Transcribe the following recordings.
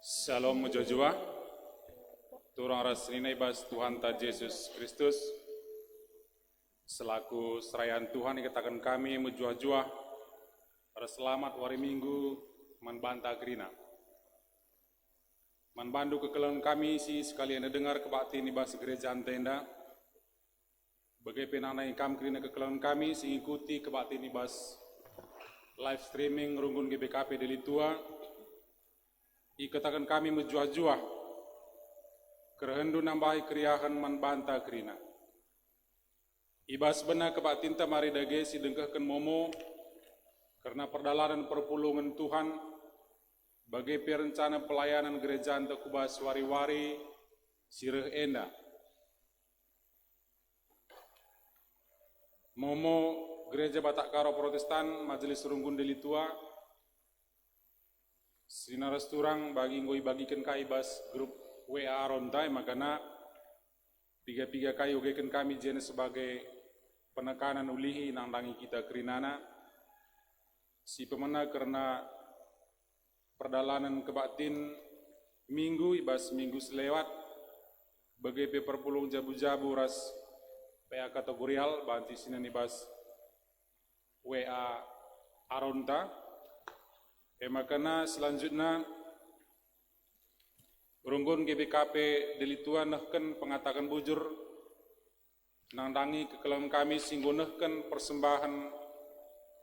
Shalom mujajua, turang rasninai bas Tuhan ta Yesus Kristus, selaku serayaan Tuhan yang katakan kami mujua-jua, pada selamat hari Minggu, manbanta gerina. Manbandu kekelan kami si sekalian dengar kebakti ini bas gereja antenda, bagai penana yang kam gerina kekelan kami si ikuti kebakti ini bas live streaming runggun GBKP Delitua. Ikatakan kami menjuah-juah kerehendu nambahi kriahan manbanta krina. Ibas benar kebatinta mari dage si dengkahkan momo karena perdalanan perpulungan Tuhan bagi perencana pelayanan gereja anta kubas wari-wari sireh enda. Momo gereja Batak Karo Protestan Majelis Runggun Delitua sinaras turang bagi ngoi bagikan kai bas grup WA Rontai makana piga-piga kai ugekan kami jenis sebagai penekanan ulihi nandangi kita kerinana si pemena karena perdalanan kebatin minggu ibas minggu selewat bagi perpulung jabu-jabu ras PA kategorial banti sinan ibas WA Aronta. Makana selanjutnya Runggun GBKP Delitua nehken pengatakan bujur nangdangi kekelam kami singgo nehken persembahan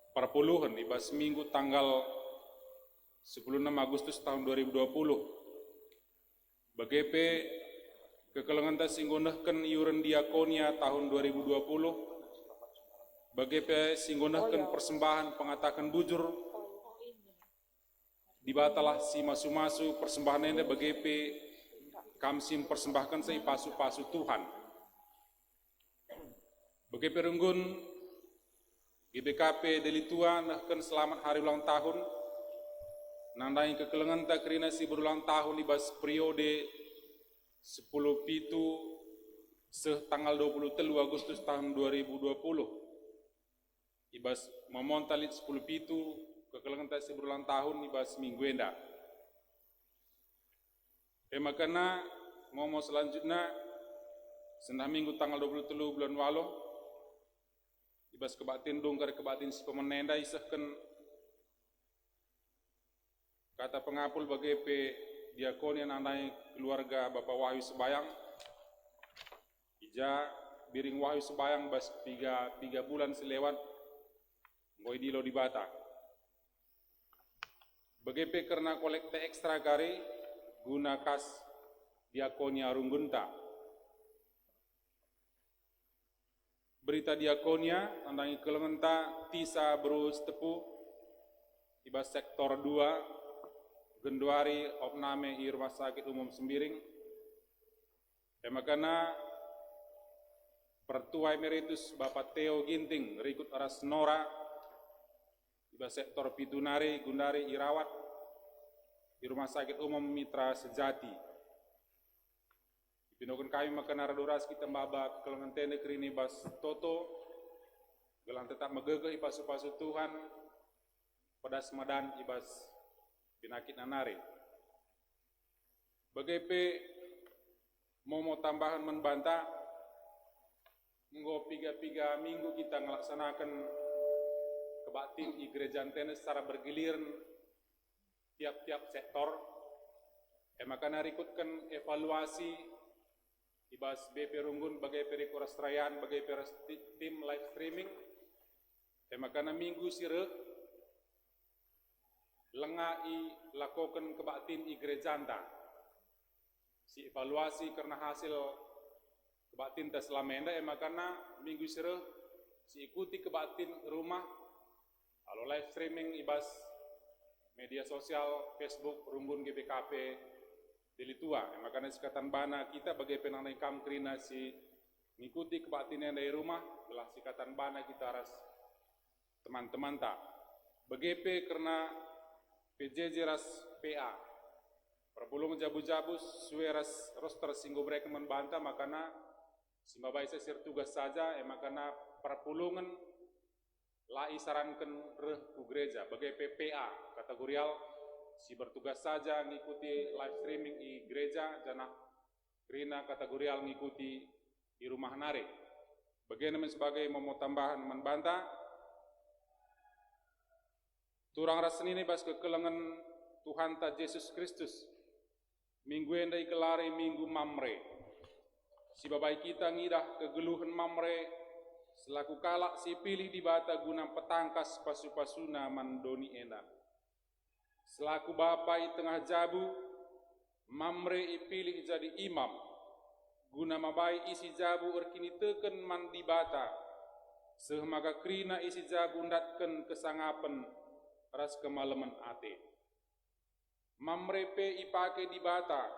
perpuluhan ibas minggu tanggal 16 Agustus tahun 2020. BGP kekelangan ta singgo nehken iuran diakonia tahun 2020. BGP singgo nehken persembahan pengatakan bujur dibatalah si masu-masu persembahan ini BGP kamsim persembahkan sei pasu-pasu Tuhan. BGP Runggun GBKP Delitua nahkan selamat hari ulang tahun nandai kekelengan tak kerina si berulang tahun ibas periode 10 pitu tanggal 23 Agustus tahun 2020 ibas memontalit 10 pitu kekelangan tak berulang tahun ibas minggu enda. Makana mau selanjutnya sendah minggu tanggal 23 bulan walo ibas kebatin dongkar kebatin si pemenenda isahkan kata pengapul bagi diakon yang andai keluarga Bapak Wahyu Sebayang ija biring Wahyu Sebayang bas 3 bulan selewat ngoi dilo di Bata. BGP karena kolekte ekstra kari guna kas diakonia Runggunta. Berita diakonia andangi kelengenta tisa berus tepu ibas sektor 2 Genduari opname i Rumah Sakit Umum Sembiring. Makana Pertua Emeritus Bapak Theo Ginting Rikut Aras Nora ibas sektor Pitunari Gundari Irawat di Rumah Sakit Umum Mitra Sejati. Dipindokan kami makan araduras kita mbaba kekelangan tenda kerini bas toto gelang tetap megegeh ipasu-pasu Tuhan pedas madan ibas penyakit nanare. BGP mau tambahan membantah nggo piga minggu kita ngelaksanakan kebatin di gereja antena secara bergiliran tiap-tiap sektor. Makana rikutkan evaluasi ibas BP Runggun bagai perikuras rayaan bagai tim live streaming. Makana minggu sireh lengai lakukan kebatin di gereja anta. Si evaluasi karena hasil kebatin tes lamenda. Makana minggu sireh si ikuti kebatin rumah kalau live streaming ibas media sosial Facebook Runggun GBKP Delitua. Makanya sikatan bana kita bagi penanai kam kerina si ngikuti kebatinnya dari rumah belah sikatan bana kita ras teman-teman tak. BGP karena PJJ ras PA perpulung jabu-jabu suwe ras roster singgo mereka membantah makana simbabai sesir tugas saja. Makana perpulungan lai sarankan reh ku gereja bagai PPA kategorial si bertugas saja ngikuti live streaming di gereja, jangan Rina kategorial ngikuti di rumah nare. Bagaimana sebagai mau tambahan membantah, turang rasen ini bas kekelengan Tuhan ta Yesus Kristus. Minggu endai gelari minggu mamre. Si babai kita ngidah kegeluhan mamre, selaku kalak si pilih di bata guna petangkas pasu-pasuna mandoni enak. Selaku bapai tengah jabu, mamre ipilih jadi imam, guna mabai isi jabu erkini teken mandi bata, sehmaga krina isi jabu ndatken kesangapen ras kemalaman ate. Mamre pe ipake di bata,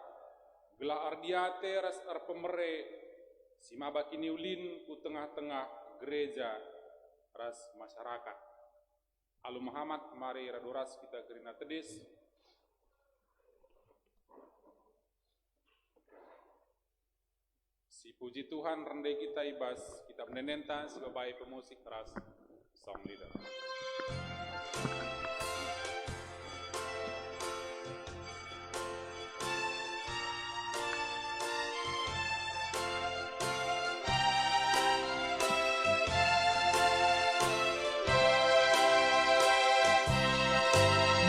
gela ardiate ras arpemere, si mabakini ulin ku tengah-tengah gereja ras masyarakat. Alu Muhammad, mari radoras kita kerina tedis. Si puji Tuhan rendai kita ibas, kita menenenta sebagai pemusik ras song leader.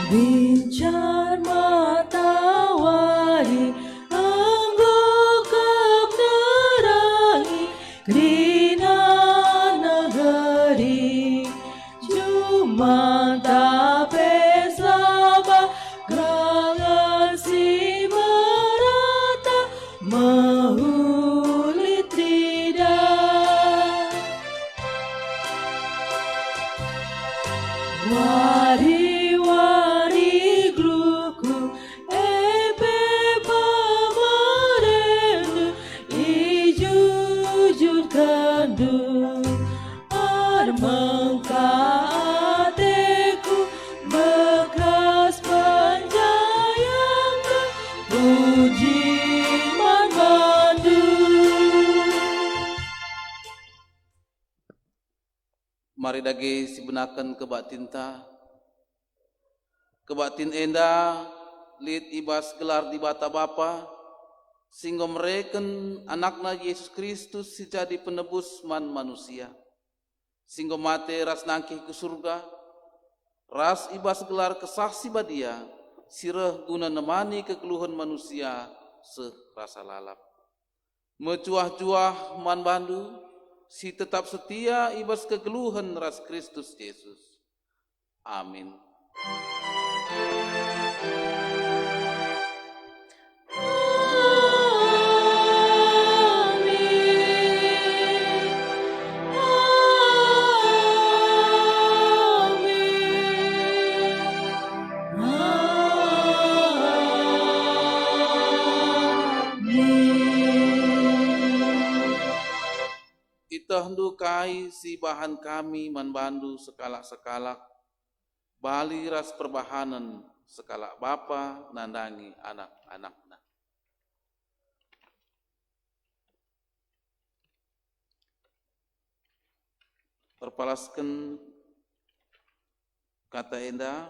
Bincang matahari anggukap nerangi krina negeri cuma tape sabah gangan si merata mahulit tidak wari-wari gluku epe pamarendu ijujur kandu armangka ateku bekas penjayangku puji manbandu. Mari dage sibenakan kebatinta, kebatin enda lid ibas gelar di bata bapa, sehingga mereken anakna Yesus Kristus si jadi penebus man manusia, sehingga mate ras nangkih ke surga, ras ibas gelar kesaksi badia, sireh guna nemani kekeluhan manusia serasa lalap. Mecuah-cuah man bandu, si tetap setia ibas kegeluhan ras Kristus Yesus. Amin. Itah hendukai si bahan kami manbandu sekalak-sekalak, bali ras perbahanan sekalak bapa nandangi anak-anakna. Terpalaskan kata enda,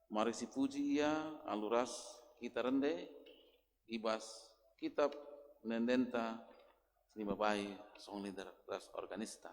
mari si puji ia aluras kita rende, ibas kitab nendenta lima bayi song leader ras organista.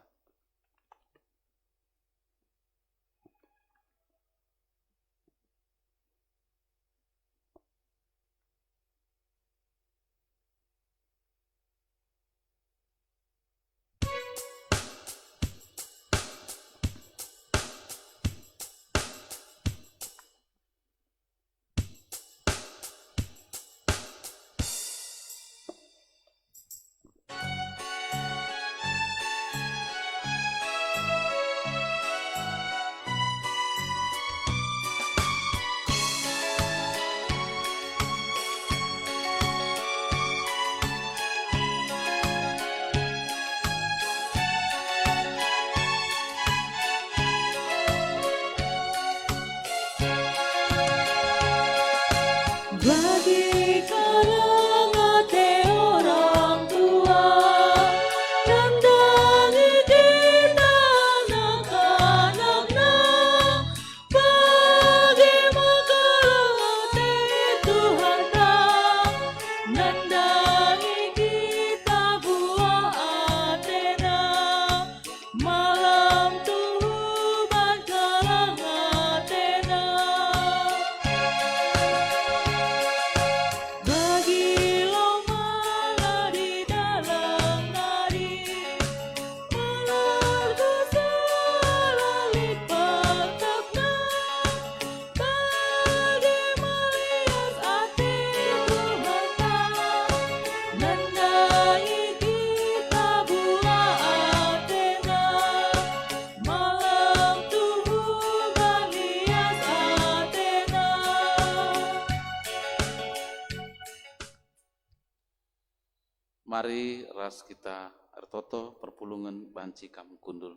Mari ras kita artoto perpulungan banci kam kundul.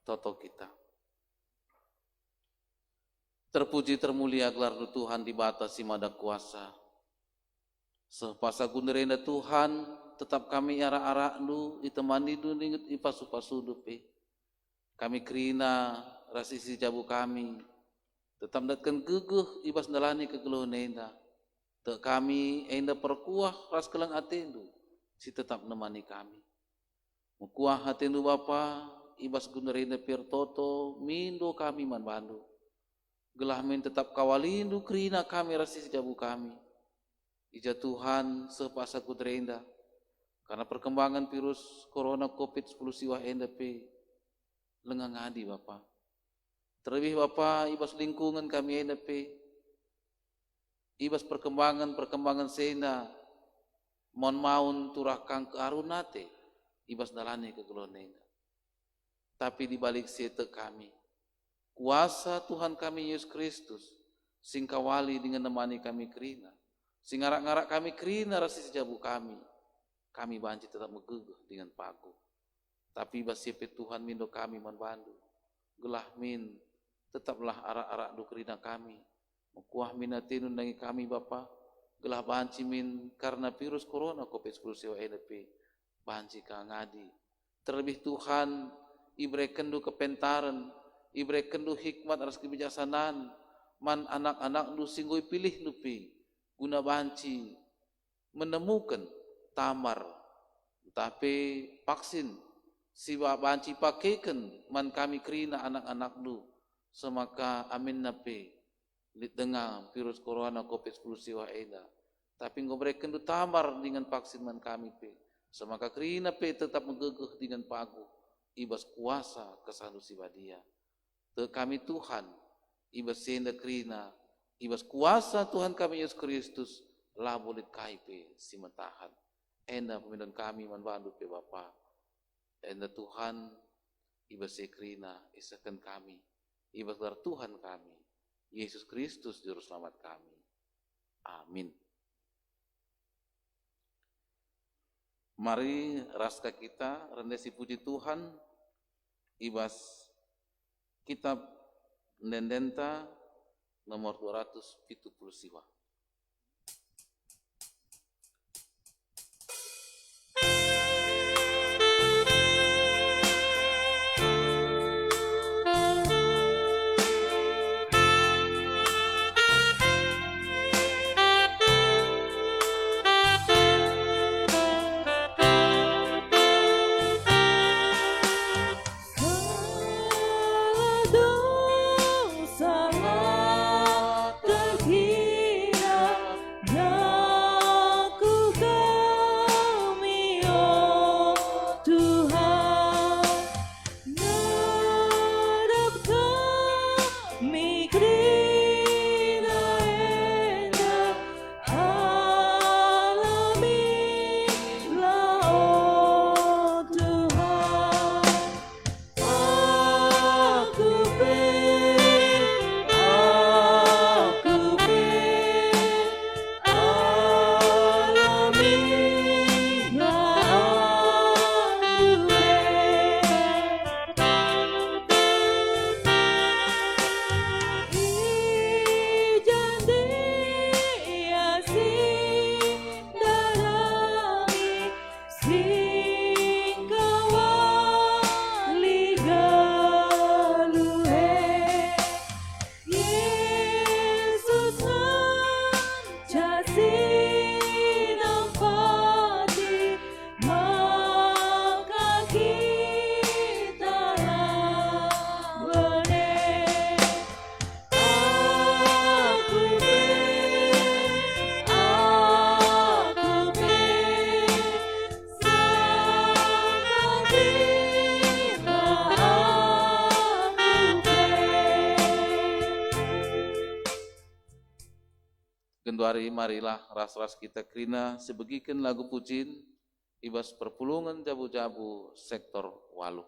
Toto kita. Terpuji termulia gelar Tuhan dibatasi mada kuasa. Sepasa gunderenda Tuhan tetap kami ara-ara nu itemani du ninget ipasu-pasu dupe. Kami kerina rasisi jabu kami tetap datkan geguh ibas dalani kegeluh nenda. Te kami enda perkuah ras kelang atendu si tetap nemani kami. Mukuah atendu Bapa ibas gunderenda pirtoto mindo kami man bandu. Gelah min tetap kawalindu kerina kami rasisi jabu kami. Ija Tuhan sepasa kudrenda karena perkembangan virus corona COVID-19 siwah enda pe lengang ngadi Bapa. Terlebih Bapa ibas lingkungan kami enda pe ibas perkembangan sena mon maun turakang ke arunate ibas dalane ke gelonena. Tapi di balik sete kami kuasa Tuhan kami Yesus Kristus sing kawali dengan nemani kami kerina. Sing ngarak-ngarak kami kerina rasi sejabu kami. Kami banci tetap megegeh dengan pagu. Tapi basipe Tuhan mindo kami manbandu. Gelah min tetaplah arak-arak du kerina kami. Mukuah minatinun nangi kami Bapa. Gelah banci min karena virus corona COVID-19 siwa NP. Banci ka ngadi. Terlebih Tuhan ibreken du kepentaran. Ibreken du hikmat aras kebijaksanaan. Man anak-anak du singgoi pilih nupi. Guna banci menemukan tamar tapi vaksin siwa banci pakaikan man kami kerina anak-anak du semaka amin nape di tengah virus corona COVID-19 siwa eda tapi ngobreken du tamar dengan vaksin man kami pe semaka kerina pe tetap menggegeh dengan pagu ibas kuasa kesandu siwa dia te kami Tuhan ibas senda kerina ibas kuasa Tuhan kami Yesus Kristus lah boleh kaipe si mentahan. Enda pemimpin kami manbandu pe Bapa. Enda Tuhan ibas sekrina isakan kami. Ibas gelar Tuhan kami. Yesus Kristus juru selamat kami. Amin. Mari raska kita rendesi puji Tuhan. Ibas kitab Nendenta nomor 270 siwa. Genduari marilah ras-ras kita kerina sebegikan lagu pujian ibas perpulungan jabu-jabu sektor walu.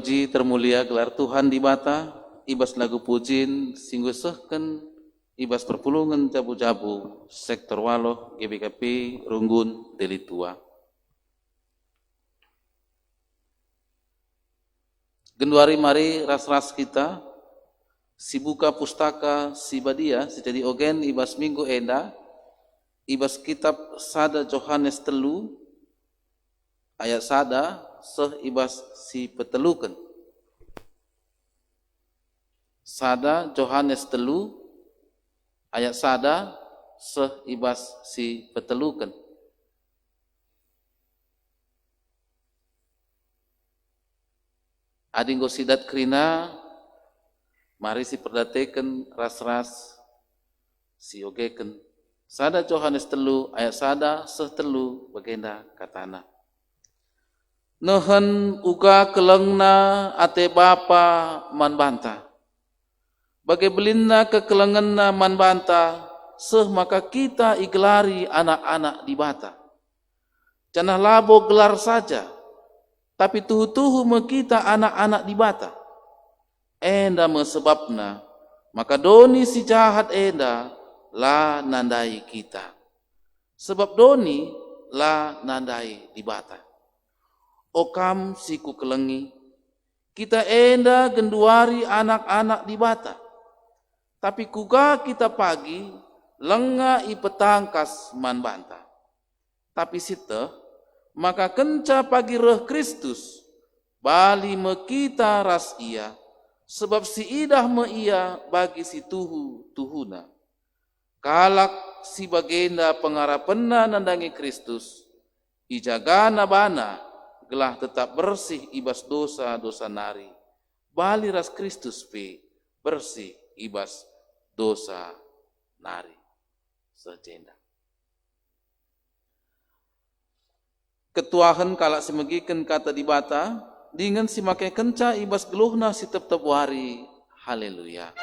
terpuji termulia gelar Tuhan di bata, ibas lagu pujin singgu sehken ibas perpulungan jabu-jabu sektor waloh GBKP Runggun Deli Tua. Genduari mari ras-ras kita si buka pustaka si badia si jadi ogen ibas minggu enda ibas kitab sada Johannes telu ayat sada seh ibas si petelukan. Sada Johannes telu ayat sada seh ibas si petelukan. Adinggo sidat krina mari si perdateken ras-ras si ogeken. Sada Johannes telu ayat sada seh telu bagenda katana. Nehen uga kelengna ate bapa man banta. Bagai belinna kekelengenna man banta, seh maka kita igelari anak-anak di bata. Janah labo gelar saja, tapi tuhu-tuhu me kita anak-anak di bata. Enda me sebabna, maka doni si jahat enda la nandai kita. Sebab doni la nandai di bata. Okam siku kelengi, kita enda genduari anak-anak di bata. Tapi kuga kita pagi, lenga ipetangkas man banta. Tapi siteh, maka kenca pagi reh Kristus, bali me kita ras ia, sebab si idah me ia bagi si tuhuna. Kalak si bagenda pengarapenna nandangi Kristus, ijagana bana, gelah tetap bersih ibas dosa-dosa nari. Bali ras Kristus pe bersih ibas dosa nari. Sejenda. Ketuahan kalak si megiken kata di bata, dengan si makai kenca ibas geluhna si tetap wari. Haleluya.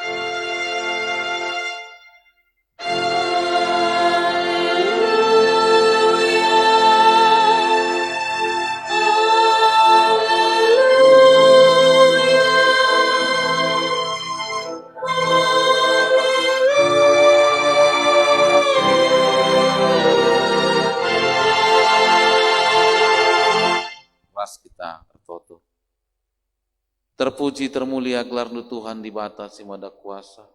Kita terfoto. Terpuji termulia gelar nu Tuhan di bata si mada kuasa.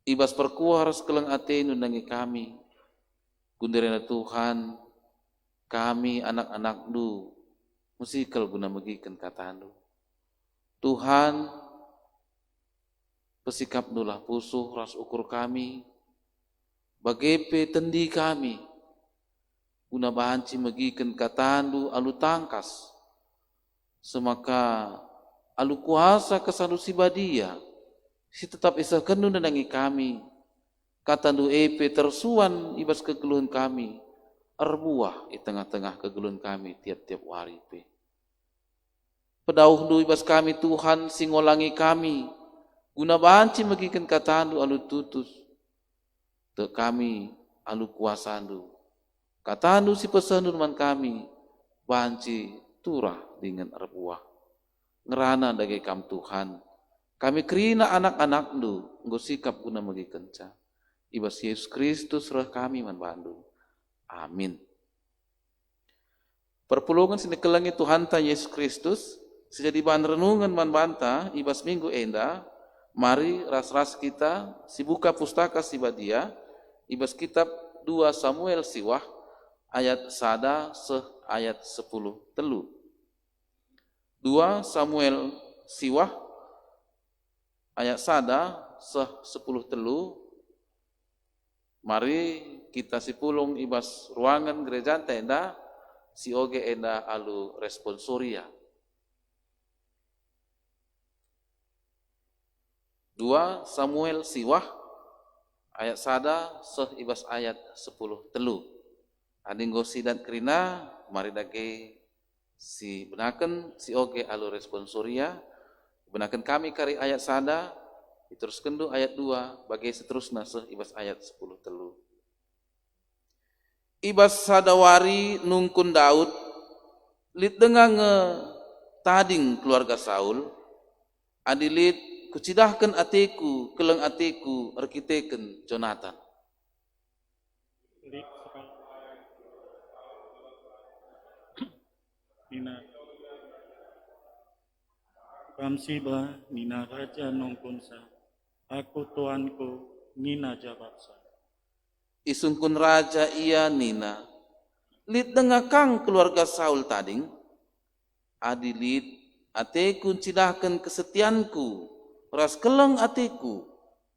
Ibas perkuaras keleng ate nundangi kami. Gunderena Tuhan, kami anak-anak nu musikal guna megiken katanu. Tuhan, pesikap nulah pusuh ras ukur kami, bagepe tendi kami, guna bahanci megiken katandu alu tangkas, semaka alu kuasa kesandu si badia, si tetap isa kendu nandangi kami, katandu epe tersuan ibas kegeluhan kami, erbuah di tengah-tengah kegeluhan kami tiap-tiap wari pe. Pedauh du ibas kami Tuhan singolangi kami, guna bahanci megiken katandu alu tutus, te kami alu kuasandu. Katandu si pesandu man kami, banci turah dengan erbuah. Ngerana dagi kam Tuhan, kami kerina anak-anak du, nggo sikap guna megi kenca. Ibas Yesus Kristus reh kami man bandu. Amin. Perpulungan sini kelengi Tuhan ta Yesus Kristus, sejadi bahan renungan man banta, ibas minggu enda, mari ras-ras kita, si buka pustaka si badia, ibas kitab 2 Samuel siwah, ayat sada seh ayat 10 telu. 2 Samuel siwah ayat sada seh 10 telu. Mari kita sipulung ibas ruangan gereja tenda si oge enda alu responsoria. 2 Samuel siwah ayat sada seh ibas ayat 10 telu. Adinggo sidat krina mari dage si benaken si oge alu responsoria benaken kami kari ayat sada diteruskan du ayat 2 bagi seterusna seh ibas ayat 10 telu. Ibas sadawari nungkun Daud lit dengange tading keluarga Saul, adilit kucidahkan atiku, keleng atiku, arkiteken Jonathan. Lik sekali. Nina Ramsiba, Nina Raja Nongkunsa, aku tuanku, Nina Jababsa. Isungkun raja ia Nina, lit dengakang keluarga Saul tading, adilit atiku cidahkan kesetianku, ras keleng atiku,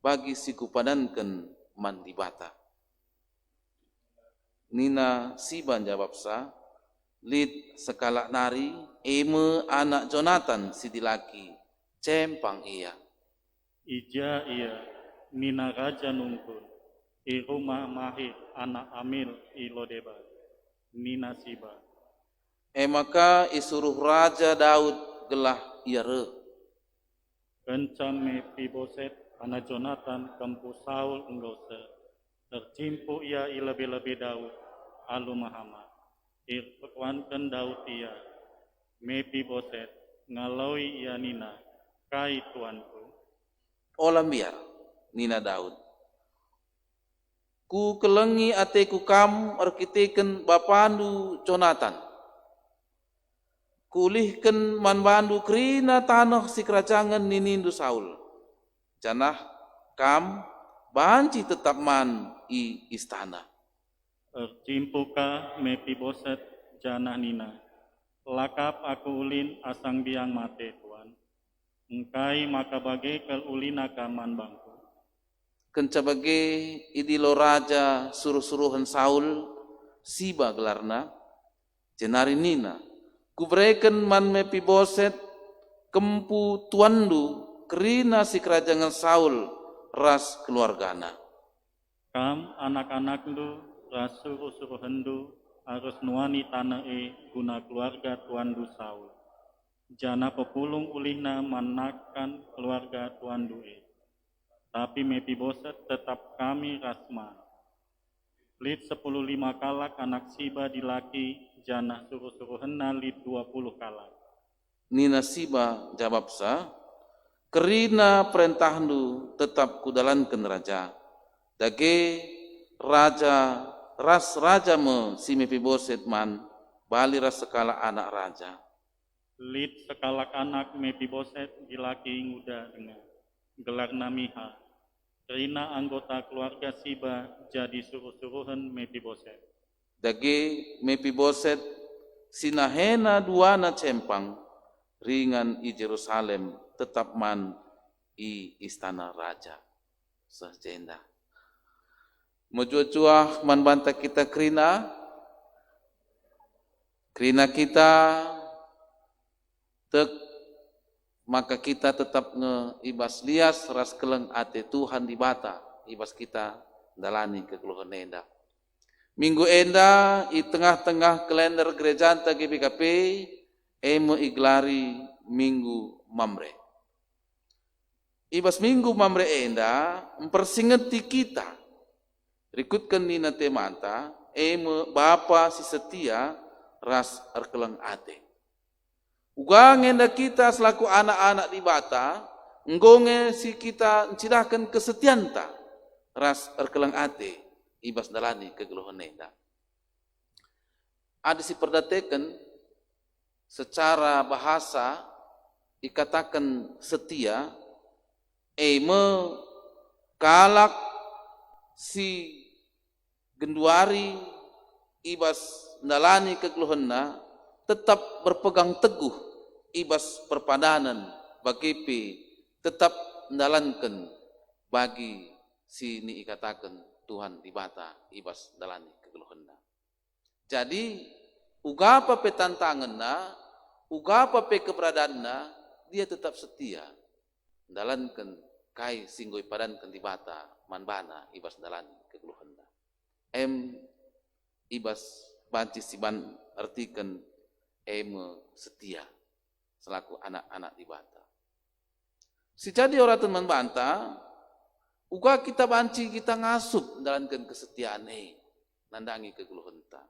bagi siku padankan mandi bata. Nina Siban Jababsa, lit sekala nari, eme anak Jonathan sidilaki, cempang ia. Ija ia, Nina Raja Nungkun, i rumah mahir anak Amil i Lodeba, Nina Siba. Maka isuruh Raja Daud gelah ia re. Kencam Mefiboset, anak Jonathan, kempu Saul enggose, tercimpu ia i lebih-lebih Daud, alu Muhammad. Irpekuankan Daud ia, Mefiboset, ngalaui ia Nina, kai tuanku. Olam biar, Nina Daud. Ku kelengi atiku kam arkiteken bapandu Jonathan. Kulihken manbandu krina tanah si kerajangan ninindu Saul. Janah kam banci tetap man i istana. Cimpuka Mefiboset janah Nina, lakap aku ulin asang biang mate tuan, engkai maka bagai kel ulina kaman bangku. Kencabage idilo raja suruh-suruhan Saul, Siba gelarna, jenari Nina, kubreken man Mefiboset, kempu tuandu, kerina si kerajaan Saul, ras keluargana. Kam anak-anak lu, ras suruh-suruhan lu, harus nuani tanah guna keluarga tuandu Saul. Jana pepulung ulihna manakan keluarga tuandu Tapi Mefiboset tetap kami rasma. Lid 10 kalak anak Siba dilaki, janah suruh-suruhenna lid 20 kalak. Nina Siba Jababsa, kerina perintahnu tetap kudalankan raja. Dage raja, ras raja me si Mefiboset man, bali ras sekala anak raja. Lid sekalak anak Mefiboset dilaki nguda dengan gelar Namiha. Kerina anggota keluarga Siba jadi suruh-suruhan Mefiboset. Dage Mefiboset sinahena duana cempang, ringan i Jerusalem tetap man i istana raja. Sejenda. Mojua-jua man banta kita kerina kita tek maka kita tetap ngeibas lias ras keleng ate Tuhan di bata ibas kita dalani ke keluhan enda. Minggu enda i tengah-tengah kalender gereja anta GBKP emo iglari minggu mamre. Ibas minggu mamre enda mempersingeti kita. Rikutkan nina temanta emo bapa si setia ras erkeleng ate. Ugang enda kita selaku anak-anak di bata, ngonge si kita cidahkan kesetianta, ras erkelang ate, ibas dalani kegeluhan enda. Ada si perdatekan secara bahasa ikatakan setia, eme kalak si genduari ibas dalani kegeluhanna tetap berpegang teguh ibas perpadanan bagi tetap mendalankan bagi sini ikatakan Tuhan di bata ibas dalani kegeluhanna. Jadi ugapa pe tantanganna, ugapa pe keberadaanna, dia tetap setia mendalankan kai singgoi padankan di bata manbana ibas dalani kegeluhanna. Ibas banci siban artikan setia selaku anak-anak di bata. Si jadi orang teman banta, uga kita banci kita ngasup dalamkan kesetiaan nandangi kegeluhan ta.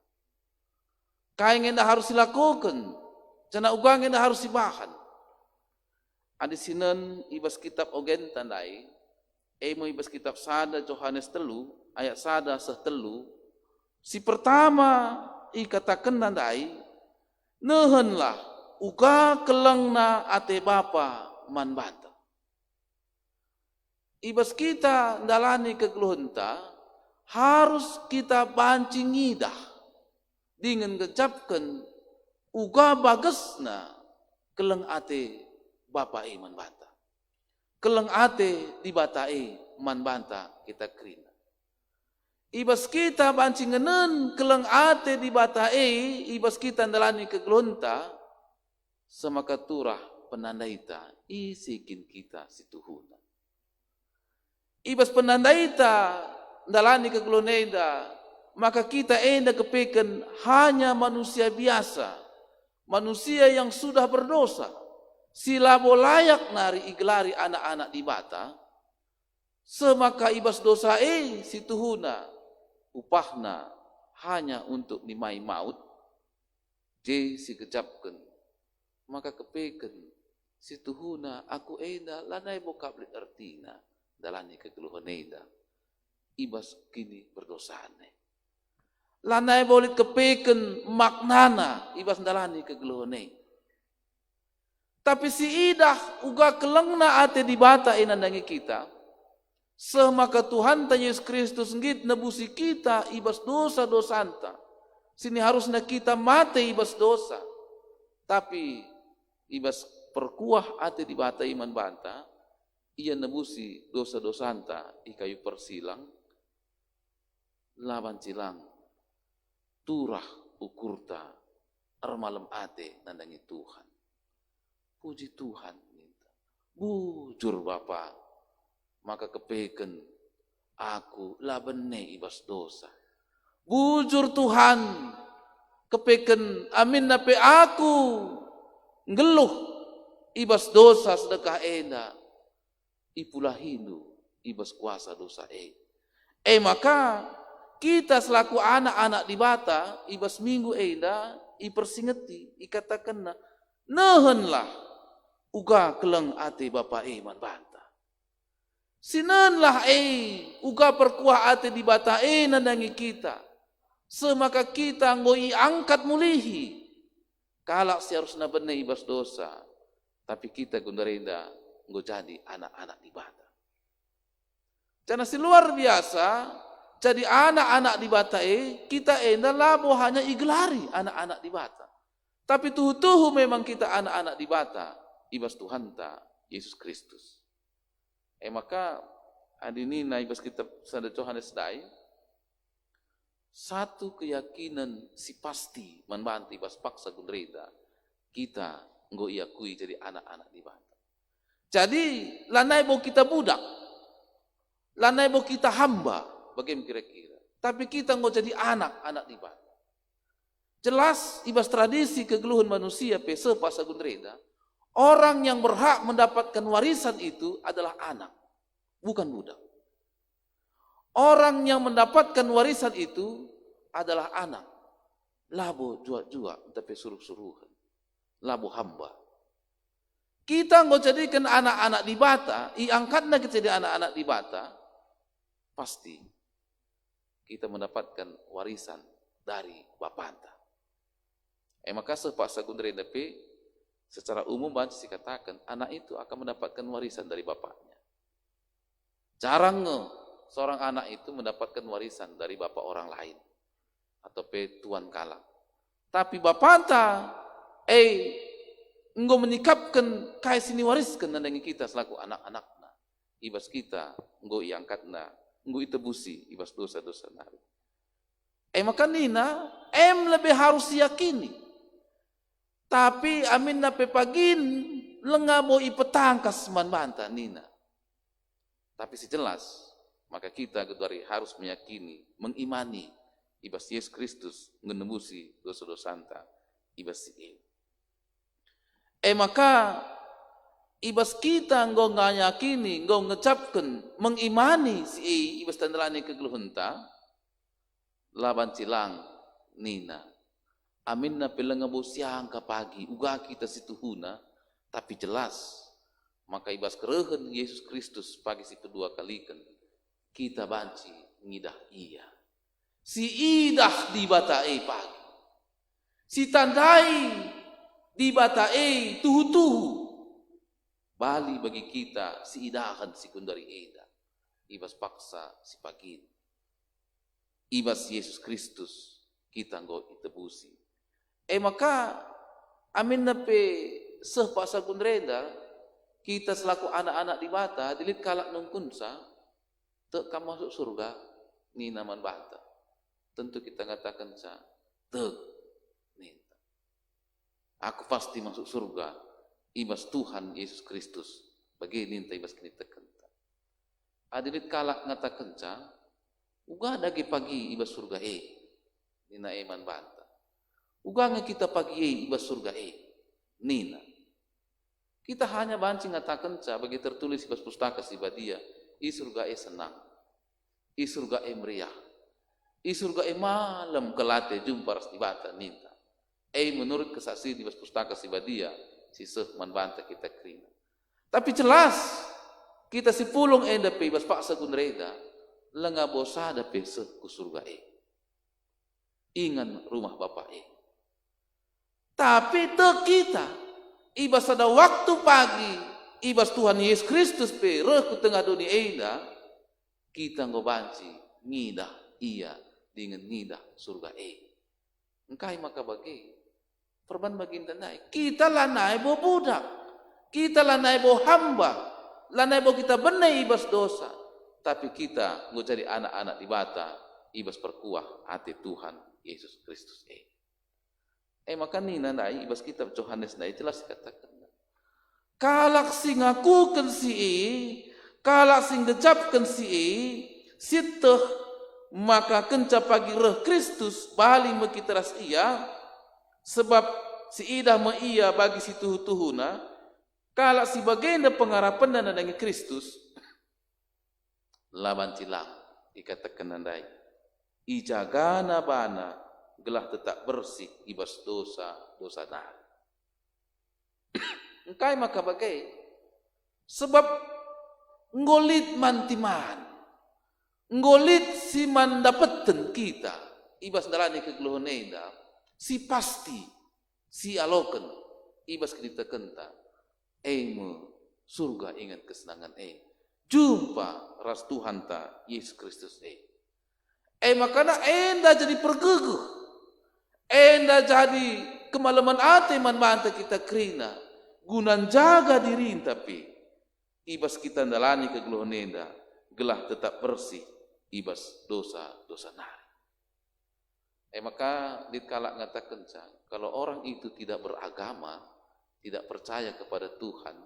Kain enda harus dilakukan, Cana ugang ina harus sibahan. Adi sinan ibas kitab ogen tandai, mo ibas kitab sada Yohanes 3 ayat sada setelu. Si pertama ikatakan tandai, nehenlah uga kelengna ate bapa man banta. Ibas kita dalani kegeluhenta harus kita bancing ngidah dengan ngecapkan uga bagesna keleng ate bapa man banta. Keleng ate dibatai man banta kita kerina. Ibas kita bancing ngenen keleng ate dibatai ibas kita dalani kegeluhenta semaka turah penandaita isikin kita situhuna. Ibas penandaita dalani kegeloneda, maka kita enda kepekan hanya manusia biasa, manusia yang sudah berdosa. Silabo layak nari iglari anak-anak di bata, semaka ibas dosa situhuna, upahna hanya untuk nimai maut, si kecapkan, maka kepekan situhuna aku enda lanai bokablit artina. Dalani kegeluhaneda ibas kini berdosane. Lanai bolit kepeken maknana ibas dalani kegeluhane. Tapi si idah uga kelengna ate dibata inandangi kita. Semaka Tuhan ta Yesus Kristus ngit nebusi kita ibas dosa-dosanta. Sini harusnya kita mati ibas dosa. Tapi ibas perkuah ate dibata iman banta. Ia nebusi dosa-dosanta ikayu persilang laban cilang turah ukurta armalem ate nandangi Tuhan. Puji Tuhan minta. Bujur Bapa maka kepeken aku labene ibas dosa. Bujur Tuhan kepeken amin nape aku ngeluh ibas dosa sedekah enda. Ipulah hindu ibas kuasa dosa maka kita selaku anak-anak di bata ibas minggu enda ipersingeti ikatakanna nehenlah uga keleng ate bapa man banta sinenlah uga perkuah ate di bata nandangi kita semaka kita ngoi angkat mulihi kalak seharusnya benar ibas dosa tapi kita gundarenda nggo jadi anak-anak di bata. Karena si luar biasa, jadi anak-anak di bata kita enda labo hanya iglari anak-anak di bata. Tapi tuhu memang kita anak-anak di bata, ibas Tuhan ta Yesus Kristus. Maka adini na ibas kita sada Yohanes dai satu keyakinan si pasti manbantu ibas paksa gunreda kita nggo iakui jadi anak-anak di bata. Jadi lanai bo kita budak, lanai bo kita hamba, bagaimana kira-kira. Tapi kita nggak jadi anak-anak di bata. Jelas ibas tradisi kegeluhan manusia pese pasagun reda, orang yang berhak mendapatkan warisan itu adalah anak, bukan budak. Orang yang mendapatkan warisan itu adalah anak. Labo jua-jua tapi suruh-suruhan. Labo hamba. Kita nggak jadikan anak-anak di bata, iangkatnya kita jadi anak-anak di bata, pasti kita mendapatkan warisan dari bapanta. Maka sepak sagun redapi secara umum banyak dikatakan anak itu akan mendapatkan warisan dari bapaknya. Jarang seorang anak itu mendapatkan warisan dari bapak orang lain atau tuan kala. Tapi bapanta, engkau menyikapkan kaya sini wariskan nandangi kita selaku anak-anakna. Ibas kita, engkau iangkatna, engkau itebusi, ibas dosa-dosa nari. Maka nina, lebih harus yakini. Tapi amin na pepagin, lenga mo ipetangkas man banta nina. Tapi sejelas, maka kita gedari harus meyakini, mengimani, ibas Yesus Kristus, ngenembusi dosa-dosanta, ibas si maka ibas kita nggo ngayakini, nggo ngecapkan, mengimani si ibas tandalani kegeluhenta, laban cilang nina. Amin na pelenga bo siang ka pagi uga kita situhuna tapi jelas maka ibas kerehen Yesus Kristus pagi si kedua kalikan kita banci ngidah iya si idah di batae pagi si tandai di batae tuhu-tuhu bali bagi kita si idahan si kundari eda ibas paksa si pagi ibas Yesus Kristus kita nggo itebusi maka amin na pe seh pasal kundreda kita selaku anak-anak di bata dilit kalak nungkunsa te kam masuk surga ni naman bata tentu kita katakan sa te ninta aku pasti masuk surga ibas Tuhan Yesus Kristus bagi ninta ibas kini tekenta adilit kalak ngatakan sa uga dagi pagi ibas surga nina eman bata uga nga kita pagi ibas surga nina kita hanya banci ngatakan sa bagi tertulis ibas pustaka si badia i surga senang i surga meriah i surga malam kelate jumpa ras di bata ninta menurut kesaksian ibas pustaka si badia si seh man banta kita kerina tapi jelas kita si pulong enda pe ibas paksa gunreda lenga bosada pe seh ku surga ingan rumah Bapa tapi te kita ibas ada waktu pagi ibas Tuhan Yesus Kristus pe reh ku tengah dunia eda kita ngobanci ngidah iya dengan ngidah surga engkai maka bagi perban baginda naik kita lanai bo budak kita lanai bo hamba lanai bo kita benai ibas dosa tapi kita ngo jadi anak-anak di bata ibas perkuah hati Tuhan Yesus Kristus maka nina nai ibas kitab Yohanes nai jelas katakan kalak sing ngakukeun kalak sing decapkeun siteh maka kenca pagi reh Kristus bali me kita ras iya sebab si idah me iya bagi si tuhu-tuhuna kalak si bagenda pengharapan dan dengan Kristus laban cilang dikatakan nandai ijagana bana gelah tetap bersih ibas dosa nah engkai maka bagai sebab ngolit mantiman ngolit si man dapetten kita ibas dalani kegeluhan eda si pasti si aloken ibas kita kenta surga ingat kesenangan jumpa ras Tuhan ta Yesus Kristus makana enda jadi pergeguh enda jadi kemalaman ate man banta kita kerina gunan jaga diri tapi ibas kita dalani kegeluhan enda gelah tetap bersih ibas dosa nari maka ditkalak ngatakan kalau orang itu tidak beragama tidak percaya kepada Tuhan